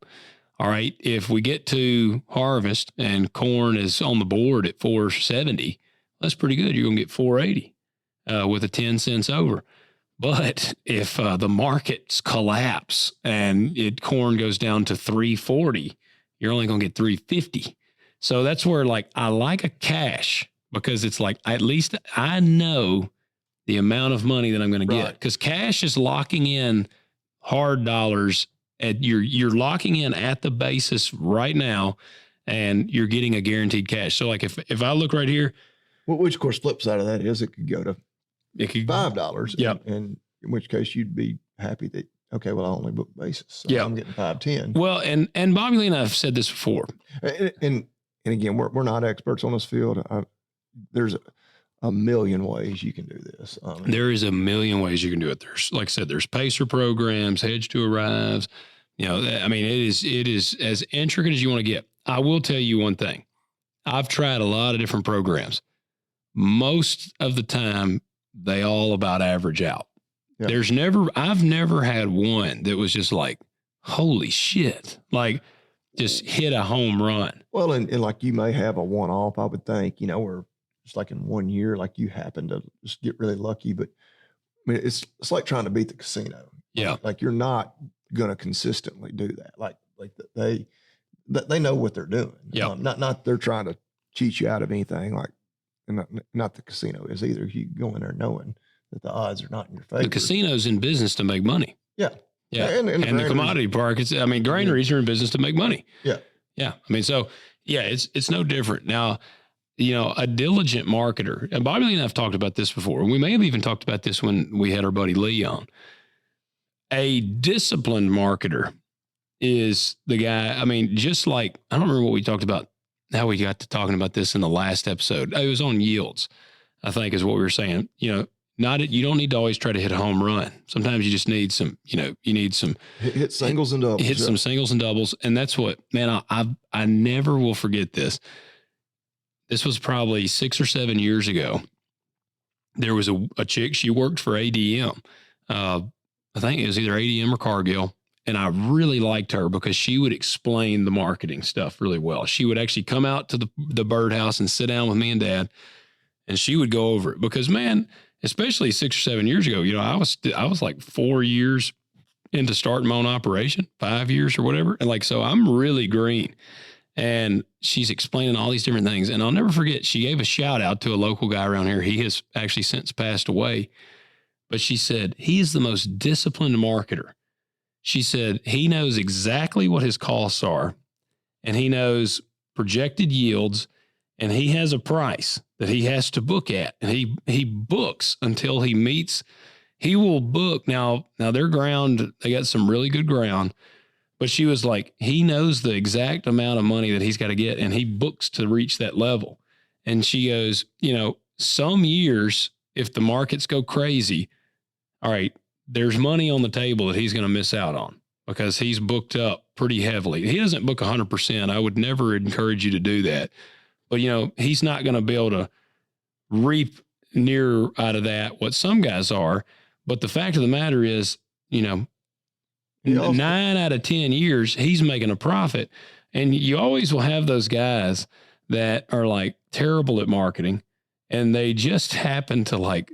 right. If we get to harvest and corn is on the board at 470, that's pretty good. You're going to get 480 with a 10 cents over. But if the markets collapse and corn goes down to 340, you're only going to get 350. So that's where I like a cash, because it's like, at least I know the amount of money that I'm going to get, because cash is locking in hard dollars. You're locking in at the basis right now, and you're getting a guaranteed cash. So if I look right here, well, which of course flip side of that is it could go to $5. Yep. And in which case you'd be happy that, okay, well, I only book basis. So I'm getting 5.10. Well, and Bobby Lee and I have said this before. And again, we're not experts on this field. There's a million ways you can do this. There is a million ways you can do it. There's, like I said, there's pacer programs, hedge to arrives. It is as intricate as you want to get. I will tell you one thing. I've tried a lot of different programs. Most of the time, they all about average out. Yep. I've never had one that was just like, holy shit, just hit a home run. Well, and like you may have a one-off, I would think, where just like in 1 year, like you happen to just get really lucky. But it's like trying to beat the casino. Yeah. Like you're not going to consistently do that. Like they know what they're doing. Yeah. Not they're trying to cheat you out of anything. And not the casino is either. You go in there knowing that the odds are not in your favor. The casino's in business to make money. Yeah. Yeah. And the commodity park, granaries are in business to make money. Yeah. Yeah. It's no different. Now, a diligent marketer, and Bobby Lee and I have talked about this before. We may have even talked about this when we had our buddy Lee on. A disciplined marketer is the guy, just like, I don't remember what we talked about, how we got to talking about this in the last episode. It was on yields, I think is what we were saying. You don't need to always try to hit a home run. Sometimes you just need some, hit singles and doubles. Hit some singles and doubles. And that's what, man, I never will forget this. This was probably 6 or 7 years ago. There was a chick, she worked for ADM. I think it was either ADM or Cargill. And I really liked her because she would explain the marketing stuff really well. She would actually come out to the birdhouse and sit down with me and Dad, and she would go over it because, man, especially 6 or 7 years ago, I was like 4 years into starting my own operation, 5 years or whatever. And so I'm really green. And she's explaining all these different things. And I'll never forget, she gave a shout out to a local guy around here. He has actually since passed away. But she said, he is the most disciplined marketer. She said, he knows exactly what his costs are, and he knows projected yields, and he has a price that he has to book at. And he books until he meets. He will book. Now their ground, they got some really good ground. But she was like, he knows the exact amount of money that he's got to get, and he books to reach that level. And she goes, some years, if the markets go crazy, all right, there's money on the table that he's going to miss out on because he's booked up pretty heavily. He doesn't book 100%. I would never encourage you to do that. But, he's not going to be able to reap near out of that what some guys are. But the fact of the matter is, 9 out of 10 years, he's making a profit. And you always will have those guys that are like terrible at marketing, and they just happen to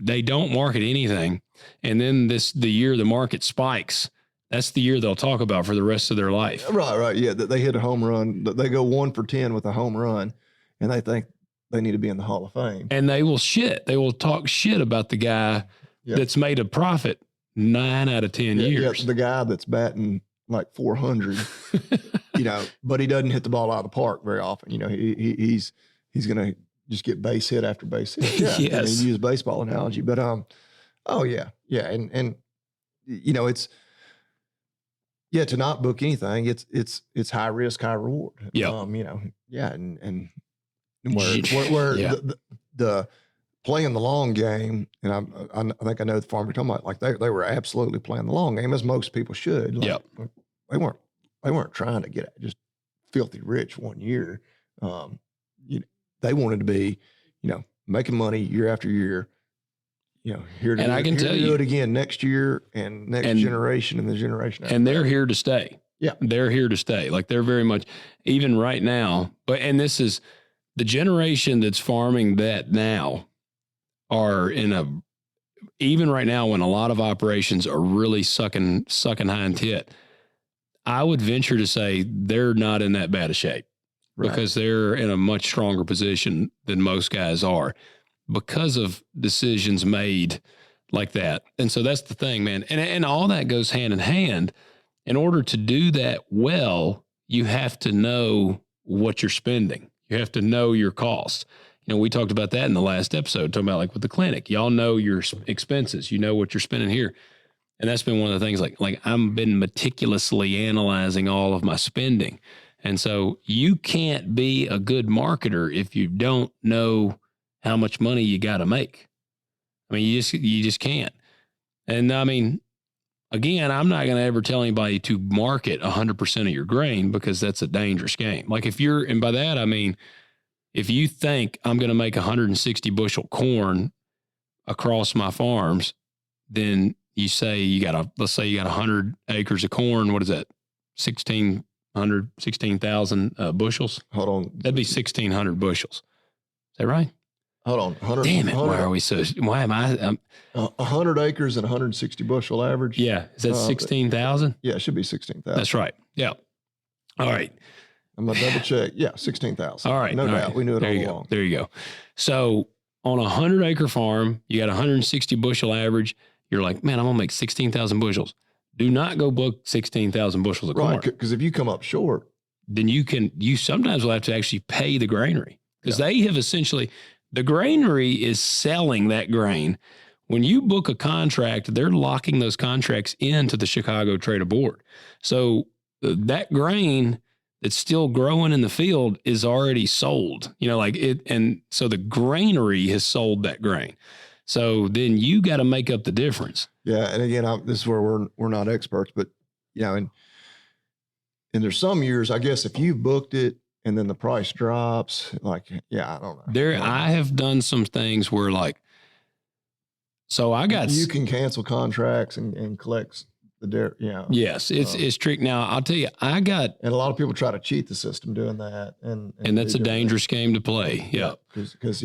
they don't market anything. And then the year the market spikes, that's the year they'll talk about for the rest of their life. Right. Yeah. They hit a home run. They go 1 for 10 with a home run, and they think they need to be in the Hall of Fame. And they will talk shit about the guy that's made a profit 9 out of 10 years. Yeah, the guy that's batting like 400, but he doesn't hit the ball out of the park very often. He's going to just get base hit after base hit. Yeah. Yes. I mean, use a baseball analogy, but, oh yeah. Yeah. And it's, to not book anything, it's high risk, high reward. Yeah. And where the playing the long game, and I think I know the farmer you're talking about, like they were absolutely playing the long game, as most people should. Like, they weren't trying to get just filthy rich one year. They wanted to be, making money year after year. Here to do it again next year and next generation and the generation after. And they're here to stay. Yeah, they're here to stay. Like they're very much, even right now. And this is the generation that's farming that now. Are even right now when a lot of operations are really sucking hind tit, I would venture to say they're not in that bad a shape because they're in a much stronger position than most guys are because of decisions made like that. And so that's the thing, man. And all that goes hand in hand. In order to do that well, you have to know what you're spending. You have to know your costs. We talked about that in the last episode, talking about like with the clinic. Y'all know your expenses. You know what you're spending here. And that's been one of the things like I've been meticulously analyzing all of my spending. And so you can't be a good marketer if you don't know how much money you got to make. I mean, you just can't. And I mean, again, I'm not going to ever tell anybody to market 100% of your grain because that's a dangerous game. Like and by that, I mean, if you think I'm going to make 160 bushel corn across my farms, then let's say you got 100 acres of corn. What is that? 16,000 bushels. Hold on. That'd be 1,600 bushels. Is that right? Hold on. 100, Damn it. Why am I? 100 acres and 160 bushel average. Yeah. Is that 16,000? Yeah, it should be 16,000. That's right. Yeah. All right. I'm going to double check. Yeah, 16,000. All right. No doubt. We knew it all along. There you go. So on a 100 acre farm, you got 160 bushel average. You're like, man, I'm going to make 16,000 bushels. Do not go book 16,000 bushels of corn. Right, because if you come up short, then you sometimes will have to actually pay the granary because they have essentially, the granary is selling that grain. When you book a contract, they're locking those contracts into the Chicago Trader Board. So that grain that's still growing in the field is already sold, and so the granary has sold that grain. So then you got to make up the difference. Yeah. And again, this is where we're not experts, but and there's some years, I guess, if you've booked it and then the price drops, I don't know. I have done some things where you can cancel contracts and collect Yes, it's tricky. Now I'll tell you, and a lot of people try to cheat the system doing that, and that's a dangerous game to play. Yeah, because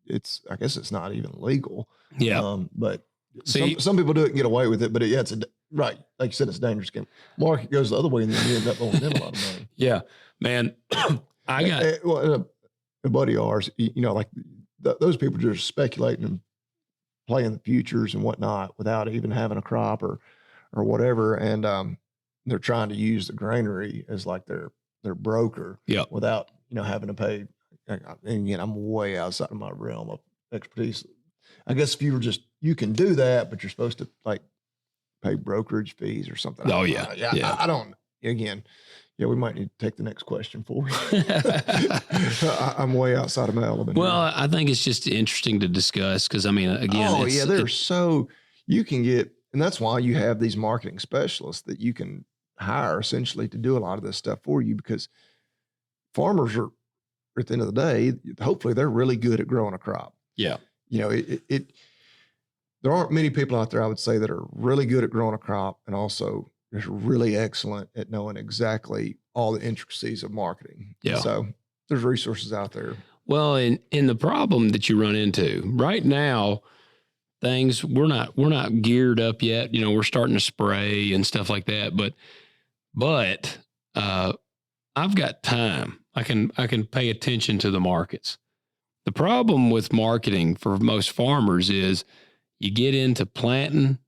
it's I guess it's not even legal. Yeah, but some people do it and get away with it. But it's right, like you said, it's a dangerous game. Market goes the other way, and then you end up owing them a lot of money. Yeah, man, I got a buddy of ours. Those people just speculating and playing the futures and whatnot without even having a crop or whatever. And they're trying to use the granary as like their broker without, having to pay. And again, I'm way outside of my realm of expertise. I guess if you can do that, but you're supposed to pay brokerage fees or something. Oh, I don't, again, we might need to take the next question for you. I'm way outside of my element. Well, I think it's just interesting to discuss because, I mean, again. You can get, and that's why you have these marketing specialists that you can hire essentially to do a lot of this stuff for you, because farmers are at the end of the day, hopefully they're really good at growing a crop. Yeah. You know, there aren't many people out there, I would say, that are really good at growing a crop and also just really excellent at knowing exactly all the intricacies of marketing. Yeah. So there's resources out there. Well, in the problem that you run into right now, we're not geared up yet. You know, we're starting to spray and stuff like that, but I've got time. I can pay attention to the markets. The problem with marketing for most farmers is you get into planting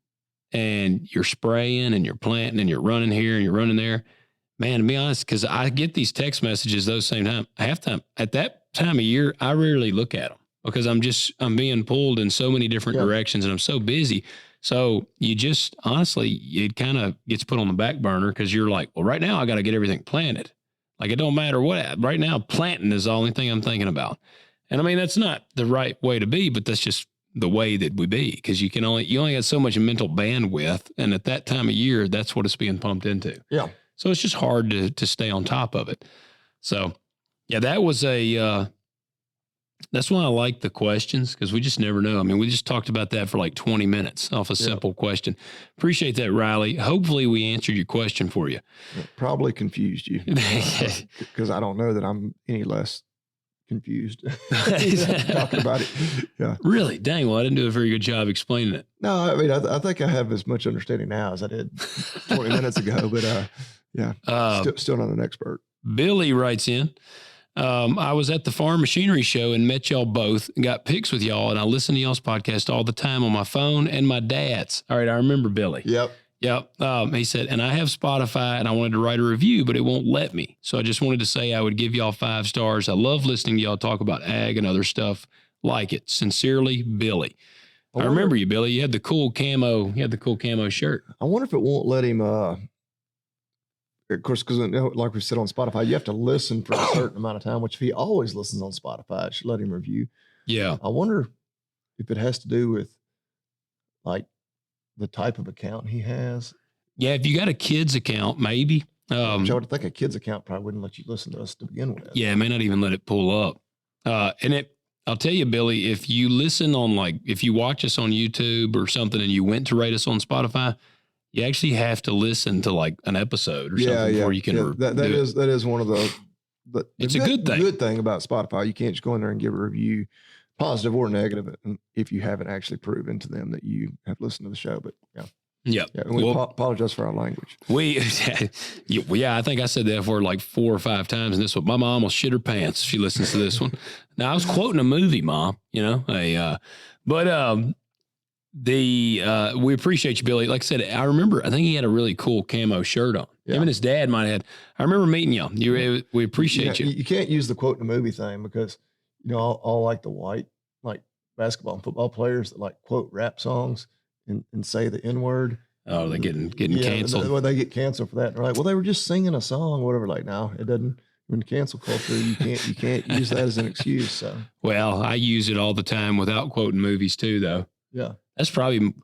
and you're spraying and you're planting and you're running here and you're running there. Man, to be honest, because I get these text messages those same time. Halftime at that time of year, I rarely look at them because I'm being pulled in so many different directions and I'm so busy. So you just honestly, it kind of gets put on the back burner because you're like, well, right now I got to get everything planted. Like it don't matter what. Right now, planting is the only thing I'm thinking about. And I mean, that's not the right way to be, but that's just the way that we be because you only got so much mental bandwidth. And at that time of year, that's what it's being pumped into. Yeah. So it's just hard to stay on top of it. So yeah, that was that's why I like the questions because we just never know. I mean, we just talked about that for like 20 minutes off a simple question. Appreciate that, Riley. Hopefully we answered your question for you. It probably confused you because I don't know that I'm any less confused talking about it. Yeah. Really? Dang. Well, I didn't do a very good job explaining it. No, I mean, I think I have as much understanding now as I did 20 minutes ago, but still not an expert. Billy writes in, I was at the Farm Machinery Show and met y'all both and got pics with y'all. And I listen to y'all's podcast all the time on my phone and my dad's. All right. I remember Billy. Yep. He said, and I have Spotify and I wanted to write a review, but it won't let me. So I just wanted to say I would give y'all 5 stars. I love listening to y'all talk about ag and other stuff like it. Sincerely, Billy. I remember you, Billy. You had the cool camo shirt. I wonder if it won't let him, of course, because like we said on Spotify, you have to listen for a certain amount of time, which if he always listens on Spotify, it should let him review. Yeah. I wonder if it has to do with like the type of account he has. Yeah, if you got a kid's account, maybe. I would think a kid's account probably wouldn't let you listen to us to begin with. Yeah, it may not even let it pull up. I'll tell you, Billy, if you listen on if you watch us on YouTube or something and you went to rate us on Spotify, you actually have to listen to like an episode or something before you can. That is one of the it's a good thing. Good thing about Spotify. You can't just go in there and give a review, positive or negative, if you haven't actually proven to them that you have listened to the show. But yeah. And we apologize for our language. I think I said the F word like 4 or 5 times, and this one, my mom will shit her pants if she listens to this one. Now I was quoting a movie, Mom. We appreciate you, Billy. Like I said, I remember, I think he had a really cool camo shirt on. Yeah. Him and his dad might have had. I remember meeting y'all. We appreciate you. You can't use the quote in the movie thing because, all like the white, like basketball and football players that like quote rap songs and say the N word. Oh, they're getting canceled. Well, they get canceled for that. Right. Well, they were just singing a song, whatever. Like, no, it doesn't. In cancel culture, you can't use that as an excuse. So, well, I use it all the time without quoting movies too, though. Yeah. That's probably,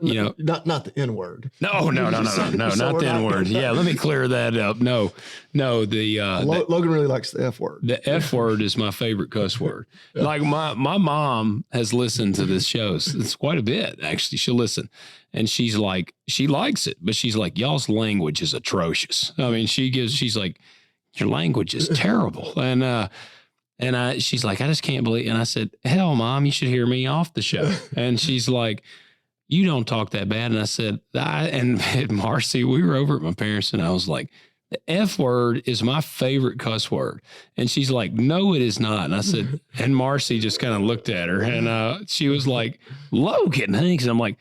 not the N word. No, not the N word. Yeah, let me clear that up. No, Logan really likes the F word. The F word is my favorite cuss word. Yeah. Like my mom has listened to this show. It's quite a bit, actually. She'll listen, and she's like, she likes it, but she's like, y'all's language is atrocious. I mean, she's like, your language is terrible, and she's like, I just can't believe. And I said, hell, Mom, you should hear me off the show. And she's like, you don't talk that bad. And I said, and Marcy, we were over at my parents, and I was like, the F word is my favorite cuss word. And she's like, no, it is not. And I said, and Marcy just kind of looked at her, and she was like, Logan, thanks. And I'm like,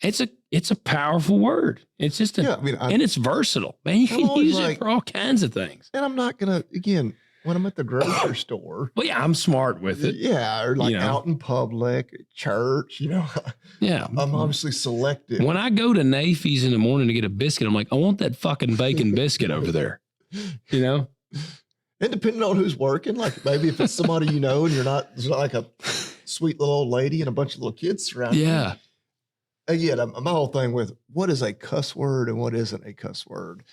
it's a powerful word. It's just and it's versatile. Man, you can use it for all kinds of things. And I'm not going to, again, when I'm at the grocery store. Well, yeah, I'm smart with it. Yeah, or like out in public, church, Yeah. I'm obviously selective. When I go to Nafy's in the morning to get a biscuit, I'm like, I want that fucking bacon biscuit over there. And depending on who's working, like maybe if it's somebody and there's not like a sweet little old lady and a bunch of little kids surrounding you. Again, my whole thing with what is a cuss word and what isn't a cuss word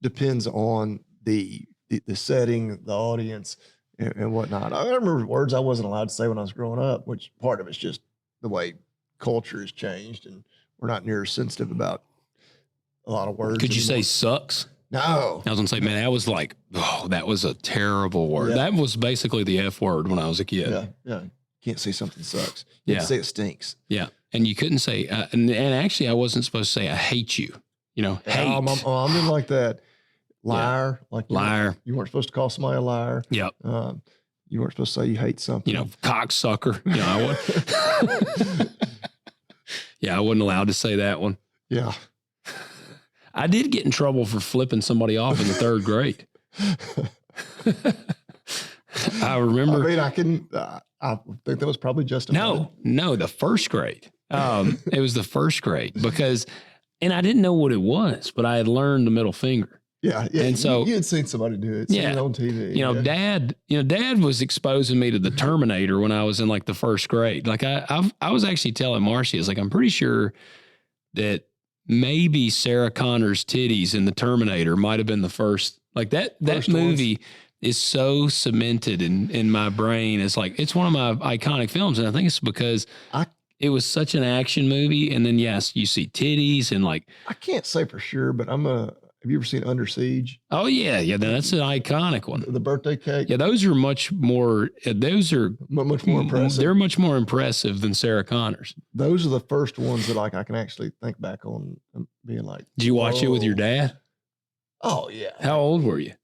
depends on the setting, the audience, and whatnot. I remember words I wasn't allowed to say when I was growing up, which part of it's just the way culture has changed, and we're not near as sensitive about a lot of words. Could you anymore. say sucks? No. I was gonna say, man, that was like, oh, that was a terrible word. Yeah. That was basically the F word when I was a kid. Yeah, yeah. Can't say something sucks. You have to say it stinks. Yeah. And you couldn't say, and actually I wasn't supposed to say, I hate you, hate. I'm in like that. Liar. Like liar. You weren't supposed to call somebody a liar. Yep. You weren't supposed to say you hate something. Cocksucker. I wasn't allowed to say that one. Yeah. I did get in trouble for flipping somebody off in the third grade. I remember. I think that was probably justified. No, the first grade. It was the first grade and I didn't know what it was, but I had learned the middle finger. Yeah. And so you had seen somebody do it. Seen it on TV. Dad was exposing me to the Terminator when I was in like the first grade. Like I was actually telling Marcy, I was like, I'm pretty sure that maybe Sarah Connor's titties in the Terminator might have been the first. Like that movie is so cemented in my brain. It's like, it's one of my iconic films. And I think it's because it was such an action movie. And then, yes, you see titties and like. I can't say for sure, but have you ever seen Under Siege? Oh, yeah. Yeah, that's an iconic one. The birthday cake? Yeah, those are much more impressive. They're much more impressive than Sarah Connor's. Those are the first ones that I can actually think back on being like. Did you watch it with your dad? Oh, yeah. How old were you?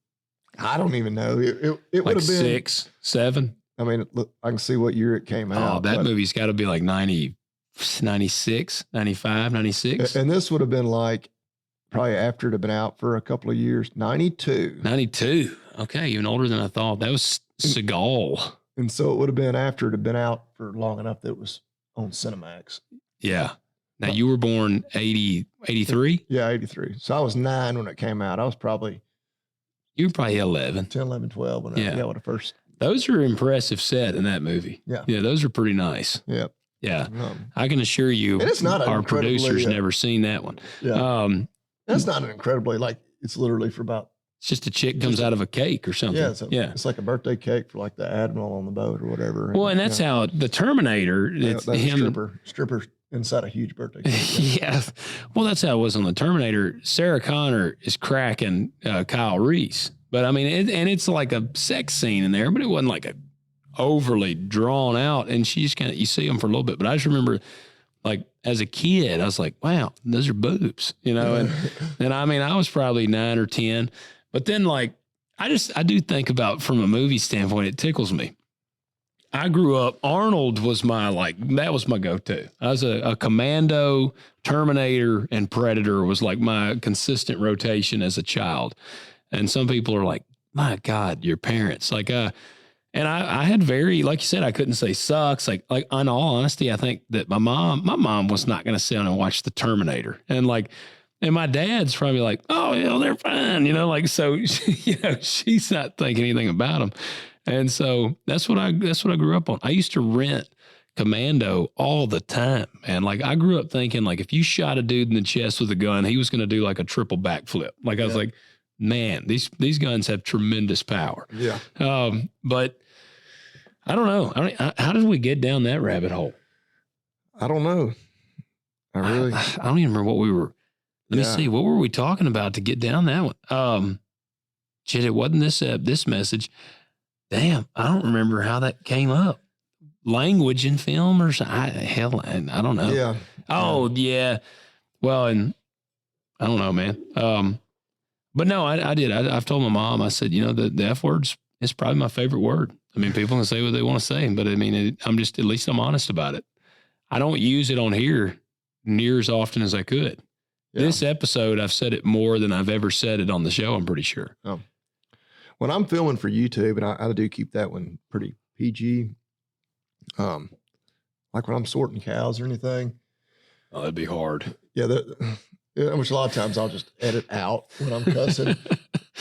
I don't even know. It like would have been 6, 7. I mean, look, I can see what year it came out. Oh, that movie's got to be like 90, 96, 95, 96. And this would have been like probably after it had been out for a couple of years. 92. 92. Okay, even older than I thought. That was Seagal. And so it would have been after it had been out for long enough that it was on Cinemax. Yeah. Now you were born 83? Yeah, 83. So I was 9 when it came out. I was probably. You were probably 11. 10, 11, 12 when I first. Those are impressive set in that movie. Yeah. Yeah, those are pretty nice. Yeah. Yeah. I can assure you and it's not our producer's never seen that one. Yeah. That's not an incredibly, like, it's literally for about. It's just a chick comes out of a cake or something. Yeah. It's like a birthday cake for like the admiral on the boat or whatever. Well, and that's how the Terminator, it's him. Stripper inside a huge birthday cake. Yeah. Well, that's how it was on the Terminator. Sarah Connor is cracking Kyle Reese. But I mean, it's like a sex scene in there, but it wasn't like a overly drawn out. And she just you see them for a little bit. But I just remember, like, as a kid, I was like, wow, those are boobs, And I mean, I was probably 9 or 10. But then, like, I do think about from a movie standpoint, it tickles me. I grew up, Arnold was that was my go-to. I was a Commando, Terminator, and Predator was like my consistent rotation as a child. And some people are like, my God, your parents. Like, and I had like you said, I couldn't say sucks. Like in all honesty, I think that my mom was not going to sit down and watch the Terminator. And my dad's probably like, oh, they're fine. So, she's not thinking anything about them. And so that's what I grew up on. I used to rent Commando all the time. And like, I grew up thinking like, if you shot a dude in the chest with a gun, he was going to do like a triple backflip. Like I was like, man, these guns have tremendous power. Yeah. But I don't know. How did we get down that rabbit hole? I don't know. I don't even remember what we were. Let me see. What were we talking about to get down that one? Shit, it wasn't this message. Damn, I don't remember how that came up. Language in film or something? I don't know. Yeah. Oh, yeah. Well, and I don't know, man. But no, I did. I've told my mom, I said, the F word's it's probably my favorite word. I mean, people can say what they want to say, but I mean, at least I'm honest about it. I don't use it on here near as often as I could. Yeah. This episode, I've said it more than I've ever said it on the show, I'm pretty sure. Oh. When I'm filming for YouTube, and I do keep that one pretty PG, like when I'm sorting cows or anything. Oh, that'd be hard. Yeah, which a lot of times I'll just edit out when I'm cussing.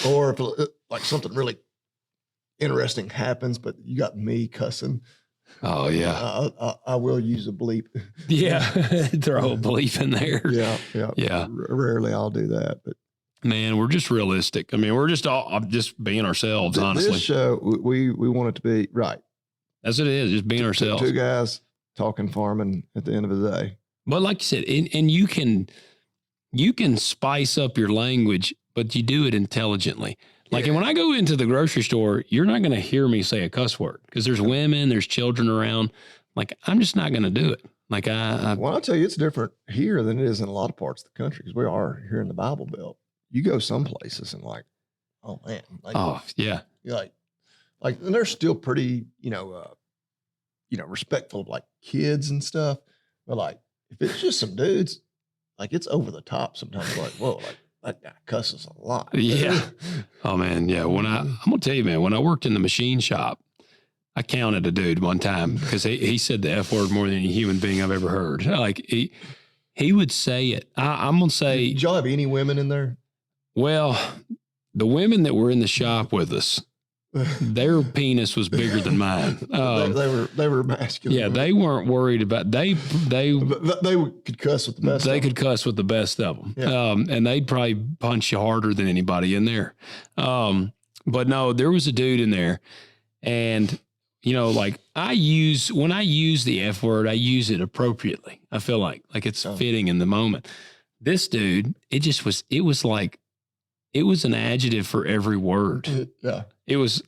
Or if like something really interesting happens, but you got me cussing. Oh, yeah. I will use a bleep. Yeah, throw a bleep in there. Yeah. Yeah. Rarely I'll do that, but Man, we're just realistic. I mean, we're just all just being ourselves, honestly. This show, we want it to be right. That's what it is, just being ourselves. Two guys talking farming at the end of the day. But like you said, and you can spice up your language, but you do it intelligently. Like, and when I go into the grocery store, you're not going to hear me say a cuss word because there's women, there's children around. Like, I'm just not going to do it. Like, well, I'll tell you, it's different here than it is in a lot of parts of the country because we are here in the Bible Belt. You go some places and like, oh man, like, oh yeah, you're like, and they're still pretty, respectful of like kids and stuff. But like, if it's just some dudes, like it's over the top sometimes. Like, whoa, like that guy cusses a lot. Yeah. Oh man, yeah. I'm gonna tell you, man, when I worked in the machine shop, I counted a dude one time because he said the F word more than any human being I've ever heard. Like he would say it. I'm gonna say. Did y'all have any women in there? Well, the women that were in the shop with us, their penis was bigger than mine. They were masculine. Yeah, they weren't worried about they could cuss with the best. They could cuss with the best of them, yeah. And they'd probably punch you harder than anybody in there. But no, there was a dude in there, and like when I use the F word, I use it appropriately. I feel like it's fitting in the moment. This dude, it was an adjective for every word. Yeah. It was,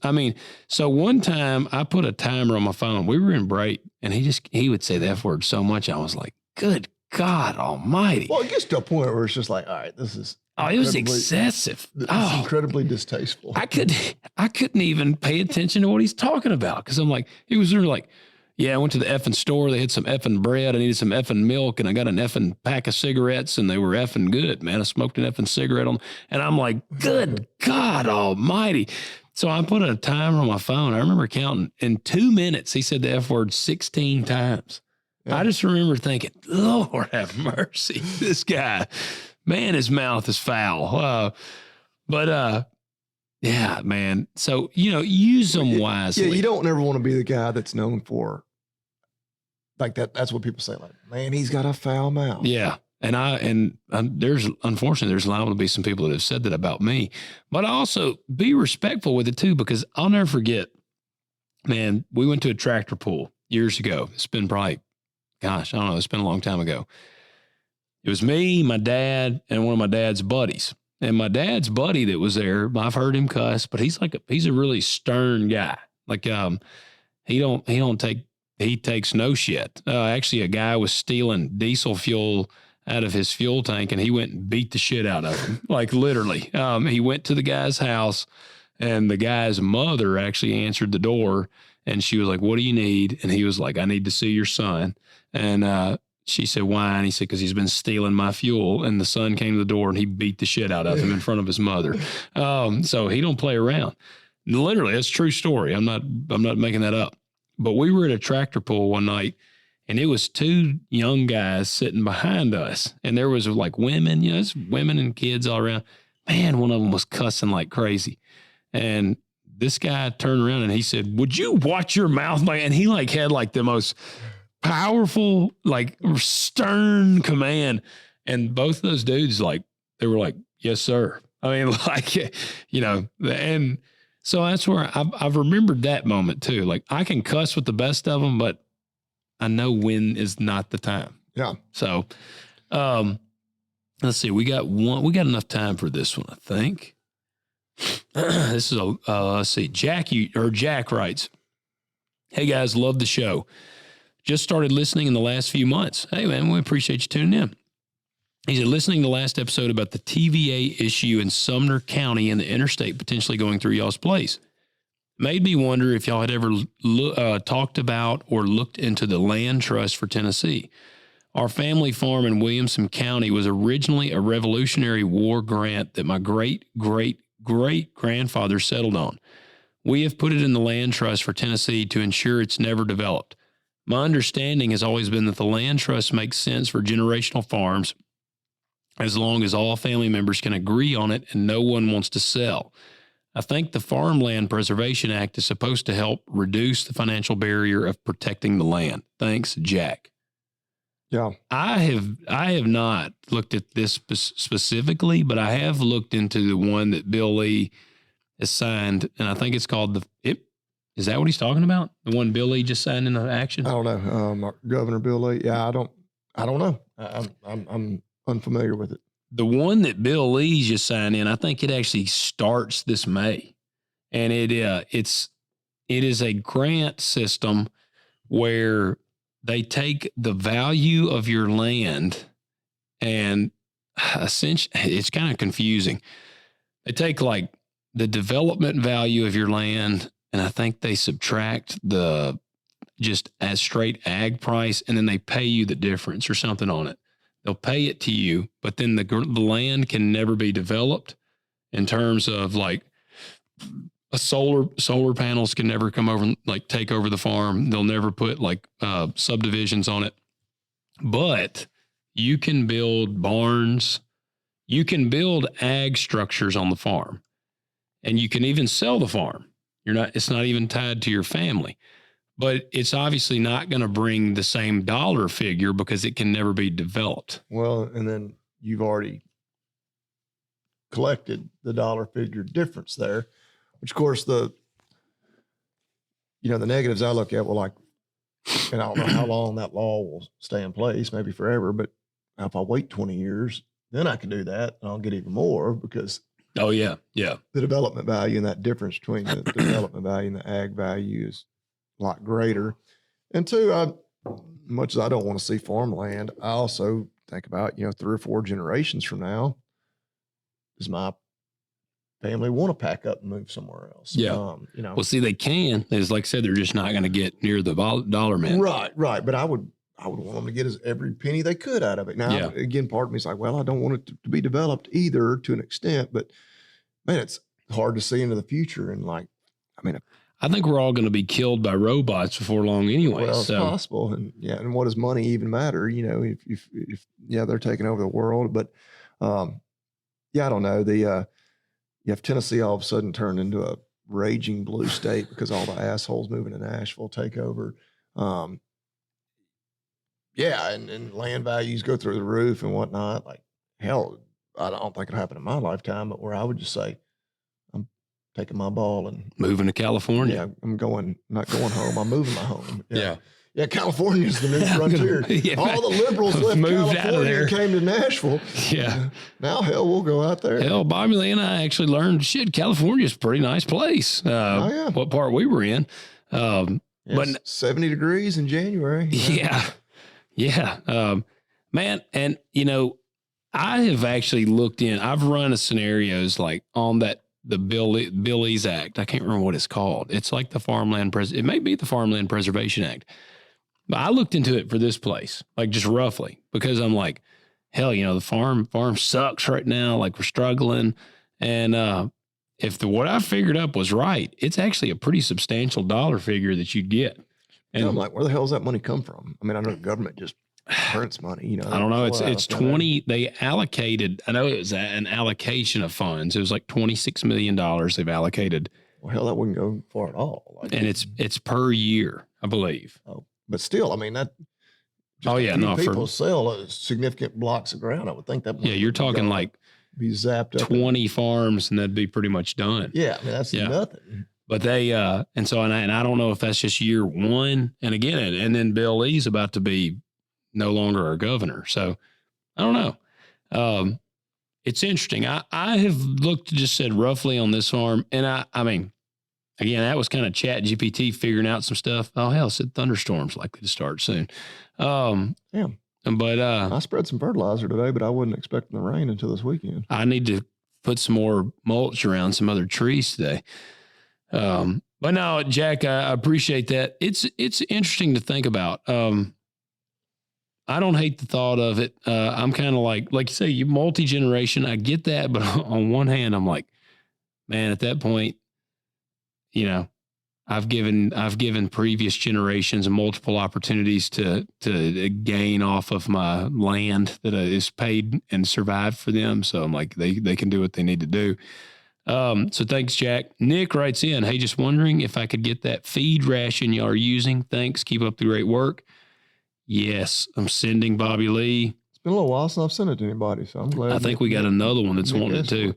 so one time I put a timer on my phone. We were in break and he would say the F word so much. I was like, good God almighty. Well, it gets to a point where it's just like, all right, this is. Oh, it was excessive. It's incredibly distasteful. I couldn't even pay attention to what he's talking about. Cause I'm like, he was there like, yeah, I went to the effing store. They had some effing bread. I needed some effing milk, and I got an effing pack of cigarettes, and they were effing good, man. I smoked an effing cigarette on, and I'm like, good God almighty. So I put a timer on my phone. I remember counting. In 2 minutes, he said the F word 16 times. Yeah. I just remember thinking, Lord have mercy. This guy, man, his mouth is foul. Yeah, man. So, use them wisely. Yeah, you don't ever want to be the guy that's known for like that. That's what people say. Like, man, he's got a foul mouth. Yeah. And unfortunately, there's liable to be some people that have said that about me, but also be respectful with it too, because I'll never forget, man, we went to a tractor pull years ago. It's been probably, gosh, I don't know. It's been a long time ago. It was me, my dad, and one of my dad's buddies. And my dad's buddy that was there, I've heard him cuss, but he's a really stern guy. Like, he takes no shit. Actually, a guy was stealing diesel fuel out of his fuel tank, and he went and beat the shit out of him. Like, literally. He went to the guy's house, and the guy's mother actually answered the door, and she was like, what do you need? And he was like, I need to see your son. And she said, why? And he said, because he's been stealing my fuel. And the son came to the door, and he beat the shit out of him in front of his mother. So he don't play around. Literally, that's a true story. I'm not making that up. But we were at a tractor pull one night, and it was two young guys sitting behind us. And there was like women, it's women and kids all around. Man, one of them was cussing like crazy. And this guy turned around and he said, would you watch your mouth? And he had the most powerful, stern command. And both of those dudes, they were like, yes, sir. I mean, and so that's where I've remembered that moment too. Like, I can cuss with the best of them, but I know when is not the time. Yeah. So, let's see. We got enough time for this one, I think. This is let's see. Jack writes, hey guys, love the show. Just started listening in the last few months. Hey man, we appreciate you tuning in. He said, listening to the last episode about the TVA issue in Sumner County and the interstate potentially going through y'all's place made me wonder if y'all had ever talked about or looked into the land trust for Tennessee. Our family farm in Williamson County was originally a Revolutionary War grant that my great-great-great-grandfather settled on. We have put it in the land trust for Tennessee to ensure it's never developed. My understanding has always been that the land trust makes sense for generational farms as long as all family members can agree on it and no one wants to sell. I think the Farmland Preservation Act is supposed to help reduce the financial barrier of protecting the land. Thanks, Jack. Yeah. I have not looked at this specifically, but I have looked into the one that Bill Lee has signed, and I think it's called is that what he's talking about? The one Bill Lee just signed into action? I don't know. Governor Bill Lee. Yeah, I don't know. I'm unfamiliar with it. The one that Bill Lee just signed in, I think it actually starts this May, and it is a grant system where they take the value of your land, and essentially it's kind of confusing. They take like the development value of your land, and I think they subtract the just as straight ag price, and then they pay you the difference or something on it. They'll pay it to you, but then the land can never be developed in terms of like solar panels can never come over and like take over the farm. They'll never put like subdivisions on it, but you can build barns. You can build ag structures on the farm, and you can even sell the farm. It's not even tied to your family, but it's obviously not going to bring the same dollar figure because it can never be developed. Well, and then you've already collected the dollar figure difference there, which of course the negatives I look at will like, and I don't know how long that law will stay in place, maybe forever, but if I wait 20 years, then I can do that and I'll get even more because oh yeah. Yeah. the development value and that difference between the development value and the ag value is a lot greater. And two, much as I don't want to see farmland, I also think about, 3 or 4 generations from now, does my family want to pack up and move somewhere else? Yeah. Well, see, they can. As like I said, they're just not going to get near the dollar man. Right. But I would want them to get every penny they could out of it. Now, again, part of me is like, well, I don't want it to be developed either to an extent, but man, it's hard to see into the future. And like, I think we're all going to be killed by robots before long anyway. Well, it's possible. And and what does money even matter? If they're taking over the world, but I don't know. You have Tennessee all of a sudden turned into a raging blue state because all the assholes moving to Nashville take over. And land values go through the roof and whatnot. Like, hell, I don't think it'll happen in my lifetime, but where I would just say, I'm taking my ball and moving to California. Yeah, I'm not going home. I'm moving my home. Yeah. Yeah, California's the new frontier. All the liberals left moved California out of there and came to Nashville. Yeah. Now, hell, we'll go out there. Hell, Bobby Lee and I actually learned, California's a pretty nice place. What part we were in. But 70 degrees in January. Yeah. Man, and, I have actually looked I've run scenarios like on the Bill Lee's Act. I can't remember what it's called. It's like it may be the Farmland Preservation Act. But I looked into it for this place, like just roughly, because I'm like, hell, the farm sucks right now. Like we're struggling. And if what I figured up was right, it's actually a pretty substantial dollar figure that you'd get. And I'm like, where the hell does that money come from? I know the government just prints money, I don't know. It's 20. They allocated, I know it was an allocation of funds. It was like $26 million they've allocated. Well, hell, that wouldn't go far at all. And it's per year, I believe. Oh, but still, that. People sell significant blocks of ground. I would think that. Yeah, you're talking like be zapped up 20 farms, and that'd be pretty much done. Yeah, that's nothing. But they and so and I don't know if that's just year one. And again, and then Bill Lee's about to be no longer our governor. So I don't know. It's interesting. I have just said roughly on this farm, and I mean, again, that was kind of Chat GPT figuring out some stuff. Oh hell, it said thunderstorms likely to start soon. But I spread some fertilizer today, but I wasn't expecting the rain until this weekend. I need to put some more mulch around some other trees today. But no, Jack, I appreciate that. It's interesting to think about. I don't hate the thought of it. I'm kind of like you say, you multi-generation. I get that, but on one hand, I'm like, man, at that point, I've given previous generations multiple opportunities to gain off of my land that is paid and survived for them. So I'm like, they can do what they need to do. So thanks, Jack. Nick writes in, hey, just wondering if I could get that feed ration y'all are using. Thanks. Keep up the great work. Yes, I'm sending Bobby Lee. It's been a little while since I've sent it to anybody, so I'm glad. I think we got another one that's wanting it too.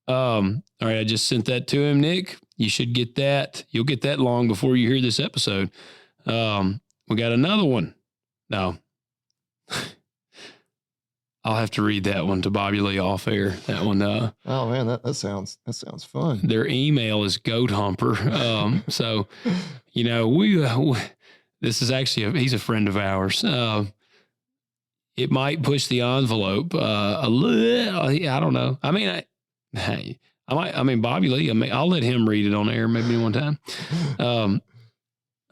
All right, I just sent that to him, Nick. You should get that. You'll get that long before you hear this episode. We got another one. No. I'll have to read that one to Bobby Lee off air. That one. Oh man, that sounds fun. Their email is Goat Humper. So, this is actually he's a friend of ours. It might push the envelope a little. I don't know. I mean, Bobby Lee. I'll let him read it on air maybe one time.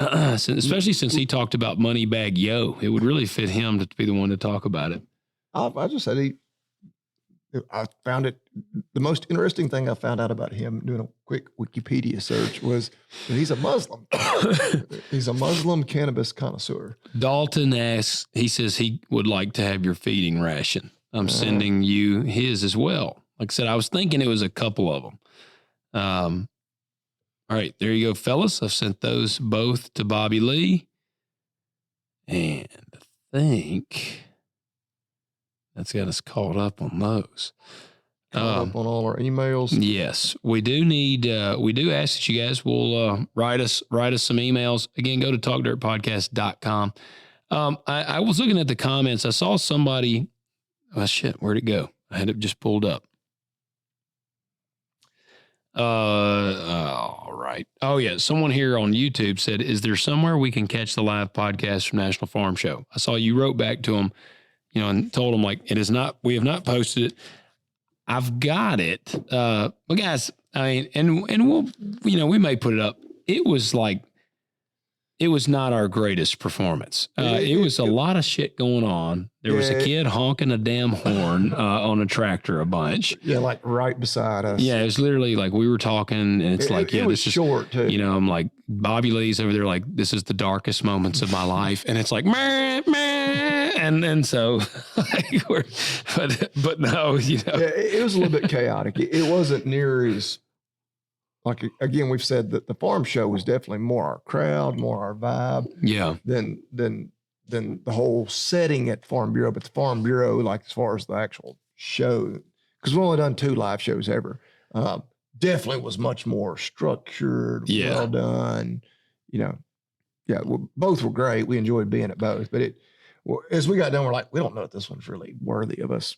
Especially since he talked about Moneybag Yo, it would really fit him to be the one to talk about it. I just said I found it, the most interesting thing I found out about him doing a quick Wikipedia search was that he's a Muslim. He's a Muslim cannabis connoisseur. Dalton asks, he says he would like to have your feeding ration. I'm sending you his as well. Like I said, I was thinking it was a couple of them. All right, there you go, fellas. I've sent those both to Bobby Lee. And I think that's got us caught up on those. Caught up on all our emails. Yes, we do need. We do ask that you guys will write us some emails. Again, go to talkdirtpodcast.com. I was looking at the comments. I saw somebody. Oh shit! Where'd it go? I had it just pulled up. All right. Oh yeah, someone here on YouTube said, "Is there somewhere we can catch the live podcast from National Farm Show?" I saw you wrote back to them. And told them like, it is not, we have not posted it. I've got it. But guys, I mean, and we'll, we may put it up. It was not our greatest performance. It was a lot of shit going on. There was a kid honking a damn horn on a tractor a bunch. Yeah, like right beside us. Yeah, it was literally like we were talking, and it's it was short too. I'm like, Bobby Lee's over there like, this is the darkest moments of my life, and it's like, meh, meh, and so, but no, it was a little bit chaotic. It wasn't near as. Like, again, we've said that the farm show was definitely more our crowd, more our vibe. Yeah. Than the whole setting at Farm Bureau. But the Farm Bureau, like as far as the actual show, because we've only done 2 live shows ever, definitely was much more structured, well done. Both were great. We enjoyed being at both. But as we got done, we're like, we don't know if this one's really worthy of us.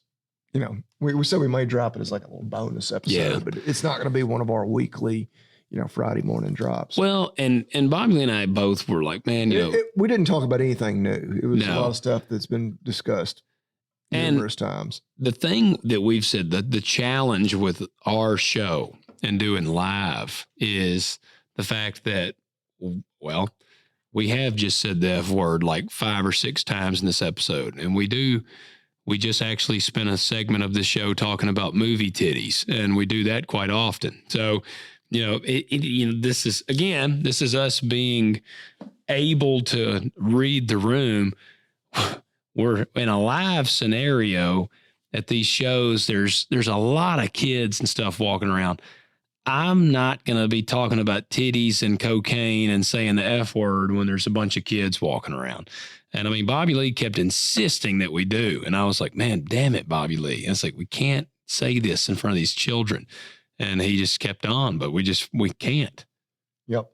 We said we may drop it as like a little bonus episode, but it's not going to be one of our weekly, Friday morning drops. Well, and Bobby and I both were like, man, we didn't talk about anything new. It was a lot of stuff that's been discussed numerous times. The thing that we've said, that the challenge with our show and doing live is the fact that, well, we have just said the F word like 5 or 6 times in this episode, and we just actually spent a segment of this show talking about movie titties, and we do that quite often. So, this is us being able to read the room. We're in a live scenario at these shows. There's a lot of kids and stuff walking around. I'm not going to be talking about titties and cocaine and saying the F word when there's a bunch of kids walking around. And I mean, Bobby Lee kept insisting that we do. And I was like, man, damn it, Bobby Lee. And it's like, we can't say this in front of these children. And he just kept on, but we can't. Yep.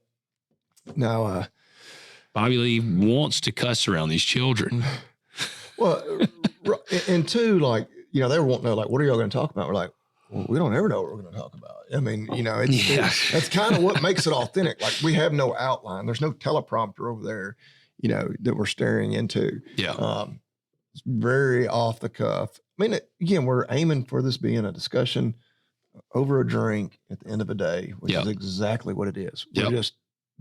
Now, Bobby Lee wants to cuss around these children. Well, and 2, like, they were wanting to know, like, what are y'all going to talk about? We're like, well, we don't ever know what we're going to talk about. I mean, that's kind of what makes it authentic. Like, we have no outline. There's no teleprompter over there, that we're staring into. Yeah. It's very off the cuff. I mean, again, we're aiming for this being a discussion over a drink at the end of the day, which is exactly what it is. We're just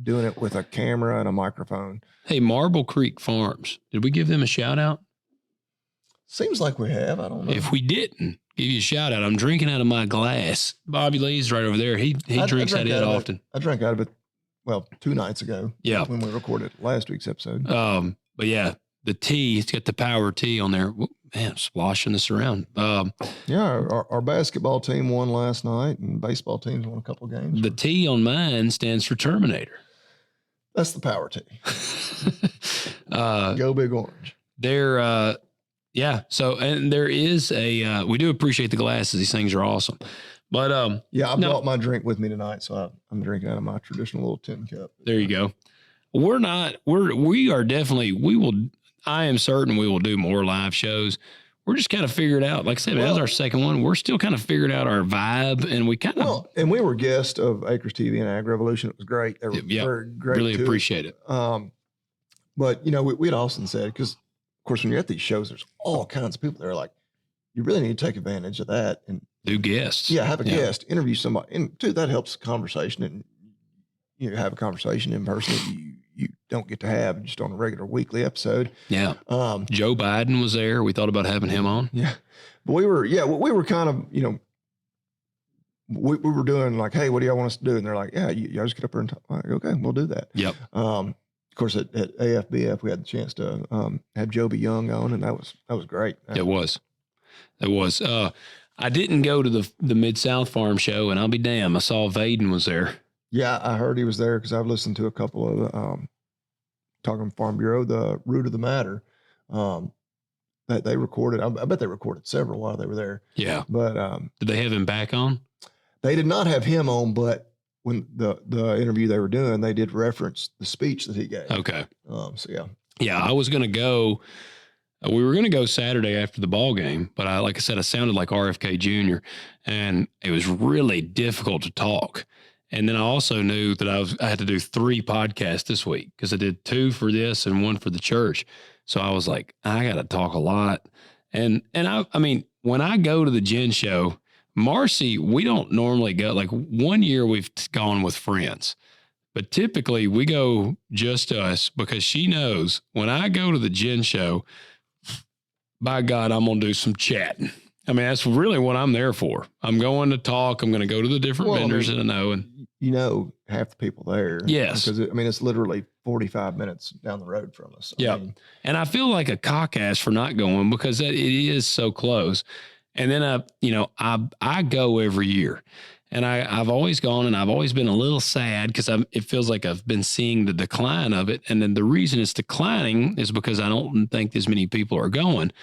doing it with a camera and a microphone. Hey, Marble Creek Farms. Did we give them a shout out? Seems like we have. I don't know. If we didn't, give you a shout out. I'm drinking out of my glass. Bobby Lee's right over there. He drinks out of it often. I drank out of it, 2 nights ago. Yeah. When we recorded last week's episode. But yeah, the tea, it's got the power tea on there. Man, I'm splashing this around. Our basketball team won last night, and baseball teams won a couple of games. The T on mine stands for Terminator. That's the power team. Go Big Orange. Yeah. So, and there is we do appreciate the glasses. These things are awesome. But I brought my drink with me tonight, so I'm drinking out of my traditional little tin cup. There you go. I am certain we will do more live shows. We're just kind of figured out, like I said, that was our second one. We're still kind of figured out our vibe, and we kind of. And we were guests of Acres TV and Ag Revolution. It was great. They were very great. Really appreciate it. But, we had Austin said, because, of course, when you're at these shows, there's all kinds of people that are like, you really need to take advantage of that. And do guests. Yeah, have a guest, interview somebody. And, too, that helps the conversation. And you have a conversation in person that you don't get to have just on a regular weekly episode. Yeah. Joe Biden was there. We thought about having him on. Yeah. But we were kind of, we were doing like, hey, what do y'all want us to do? And they're like, yeah, y'all just get up there and talk. Like, okay, we'll do that. Yep. Of course, at AFBF, we had the chance to have Joby Young on, and that was great. It was. I didn't go to the Mid-South Farm Show, and I'll be damned, I saw Vaden was there. Yeah, I heard he was there because I've listened to a couple of Talking Farm Bureau, the Root of the Matter, that they recorded. I bet they recorded several while they were there. Yeah. But did they have him back on? They did not have him on, but when the interview they were doing, they did reference the speech that he gave. Okay. So yeah. Yeah, I was going to go. We were going to go Saturday after the ball game, but like I said, I sounded like RFK Jr., and it was really difficult to talk. And then I also knew that I had to do 3 podcasts this week because I did 2 for this and 1 for the church. So I was like, I got to talk a lot. And I mean, when I go to the Gen Show, Marcy, we don't normally go. Like one year we've gone with friends, but typically we go just us because she knows when I go to the Gen Show, by God, I'm going to do some chatting. I mean, that's really what I'm there for. I'm going to talk. I'm going to go to the different vendors that I know. And half the people there. Yes. Because it's literally 45 minutes down the road from us. Yeah. And I feel like a cock ass for not going because it is so close. And then, I go every year. And I've always gone, and I've always been a little sad because it feels like I've been seeing the decline of it. And then the reason it's declining is because I don't think as many people are going.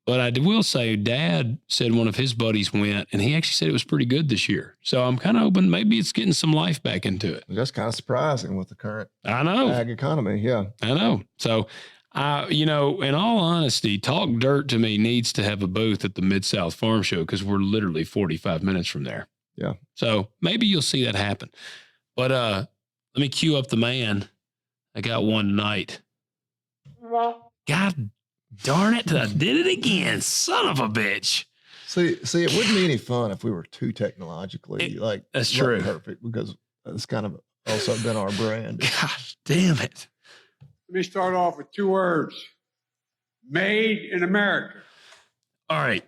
But I will say Dad said one of his buddies went, and he actually said it was pretty good this year. So I'm kind of hoping maybe it's getting some life back into it. That's kind of surprising with the current ag economy. Yeah. I know. So, in all honesty, Talk Dirt to me needs to have a booth at the Mid-South Farm Show because we're literally 45 minutes from there. Yeah. So maybe you'll see that happen. But let me cue up the man. I got one tonight. God darn it, I did it again. Son of a bitch. See, it wouldn't be any fun if we were too technologically that's true. Perfect because it's kind of also been our brand. Gosh damn it. Let me start off with 2 words. Made in America. All right.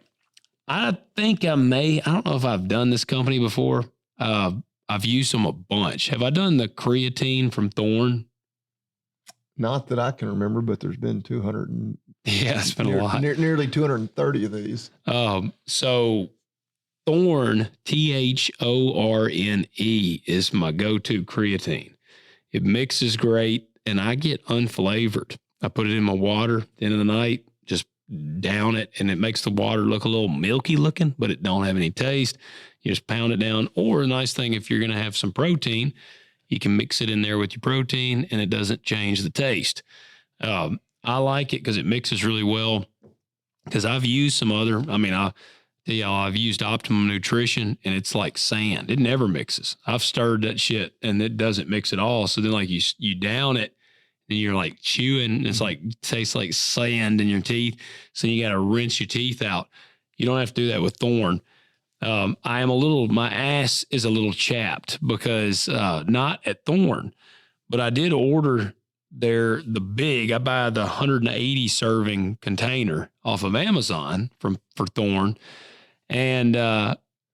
I think I don't know if I've done this company before. I've used them a bunch. Have I done the creatine from Thorne? Not that I can remember, but there's been 200. Yeah, it's been a lot. Nearly 230 of these. So Thorne, THORNE, is my go-to creatine. It mixes great, and I get unflavored. I put it in my water at the end of the night, just down it, and it makes the water look a little milky looking, but it don't have any taste. You just pound it down. Or a nice thing, if you're going to have some protein, you can mix it in there with your protein, and it doesn't change the taste. I like it because it mixes really well. Because I've used some other, I've used Optimum Nutrition, and it's like sand. It never mixes. I've stirred that shit, and it doesn't mix at all. So then, like you down it, and you're like chewing. It's like tastes like sand in your teeth. So you got to rinse your teeth out. You don't have to do that with Thorne. My ass is a little chapped because not at Thorne, but I did order I buy the 180 serving container off of Amazon for Thorne, and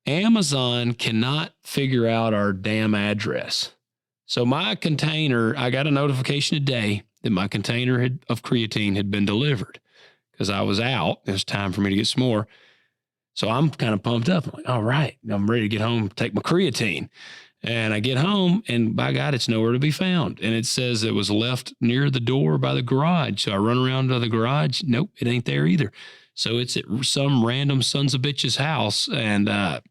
Amazon cannot figure out our damn address. So my container, I got a notification today that my container of creatine had been delivered because I was out. It was time for me to get some more. So I'm kind of pumped up. I'm like, all right, I'm ready to get home, take my creatine. And I get home, and by God, it's nowhere to be found. And it says it was left near the door by the garage. So I run around to the garage. Nope, it ain't there either. So it's at some random sons of bitch's house, and I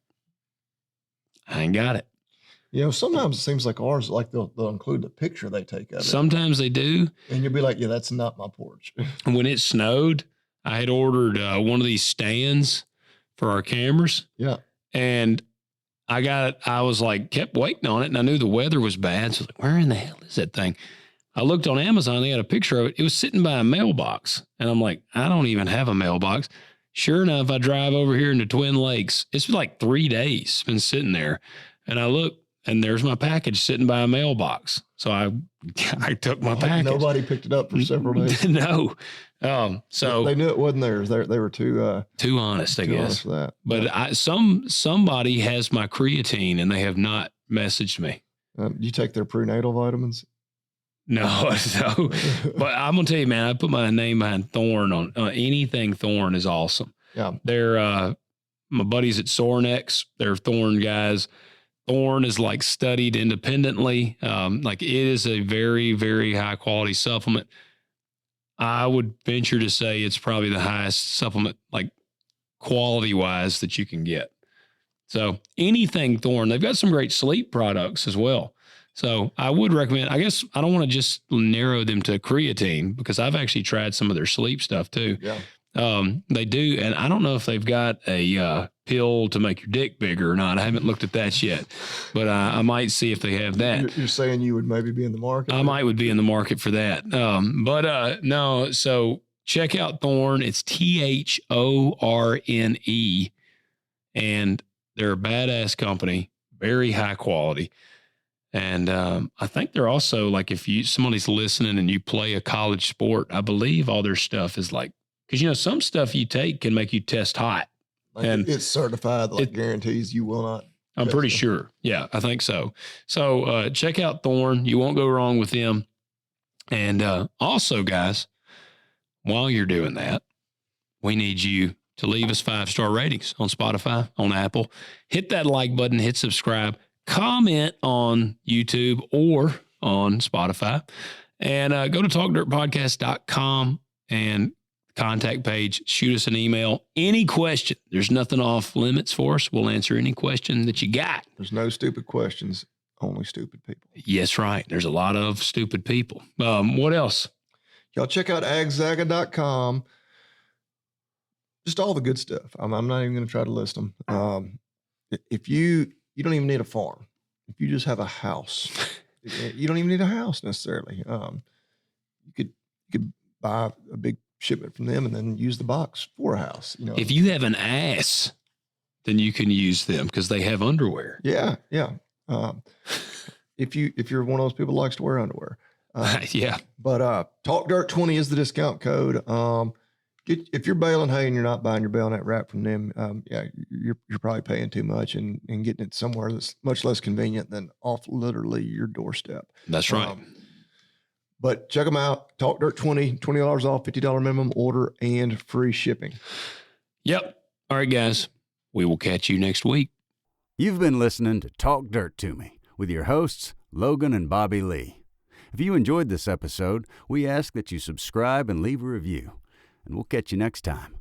ain't got it. Sometimes it seems like ours, like they'll include the picture they take of it. Sometimes they do. And you'll be like, yeah, that's not my porch. When it snowed, I had ordered one of these stands for our cameras. Yeah. And I was like, kept waiting on it, and I knew the weather was bad. So I was like, where in the hell is that thing? I looked on Amazon, they had a picture of it. It was sitting by a mailbox. And I'm like, I don't even have a mailbox. Sure enough, I drive over here into Twin Lakes. It's been like 3 days, it's been sitting there. And I look, and there's my package sitting by a mailbox. So I took my package. Nobody picked it up for several days. No. So they knew it wasn't theirs. They were too honest, I guess. Honest for that. But somebody has my creatine, and they have not messaged me. You take their prenatal vitamins? No. But I'm gonna tell you, man, I put my name behind Thorn on anything. Thorn is awesome. Yeah. They're my buddies at Sornex. They're Thorn guys. Thorn is like studied independently. Like it is a very, very high quality supplement. I would venture to say it's probably the highest supplement, like quality wise, that you can get. So anything Thorn, they've got some great sleep products as well. So I would recommend, I guess I don't want to just narrow them to creatine, because I've actually tried some of their sleep stuff too. Yeah. They do. And I don't know if they've got a pill to make your dick bigger or not. I haven't looked at that yet, but I might see if they have that. You're saying you would maybe be in the market? I would be in the market for that. No. So check out Thorn. It's THORNE, and they're a badass company, very high quality. And I think they're also like, if somebody's listening and you play a college sport, I believe all their stuff is like, because some stuff you take can make you test hot. Like and it's certified, guarantees you will not. I'm pretty sure. Yeah, I think so. So check out Thorn. You won't go wrong with them. And also, guys, while you're doing that, we need you to leave us 5-star ratings on Spotify, on Apple. Hit that like button, hit subscribe, comment on YouTube or on Spotify, and go to talkdirtpodcast.com and contact page, shoot us an email. Any question, there's nothing off limits for us. We'll answer any question that you got. There's no stupid questions, only stupid people. Yes, right. There's a lot of stupid people. What else? Y'all check out agzaga.com. Just all the good stuff. I'm not even going to try to list them. If you don't even need a farm. If you just have a house, you don't even need a house necessarily. You could buy a big shipment from them and then use the box for a house. If you have an ass, then you can use them because they have underwear. Yeah. If you're one of those people who likes to wear underwear. Yeah. But TalkDirt20 is the discount code. If you're baling hay and you're not buying your bail net wrap from them, you're probably paying too much and getting it somewhere that's much less convenient than off literally your doorstep. That's right. But check them out. TalkDirt20, $20 off, $50 minimum order, and free shipping. Yep. All right, guys. We will catch you next week. You've been listening to Talk Dirt to Me with your hosts, Logan and Bobby Lee. If you enjoyed this episode, we ask that you subscribe and leave a review. And we'll catch you next time.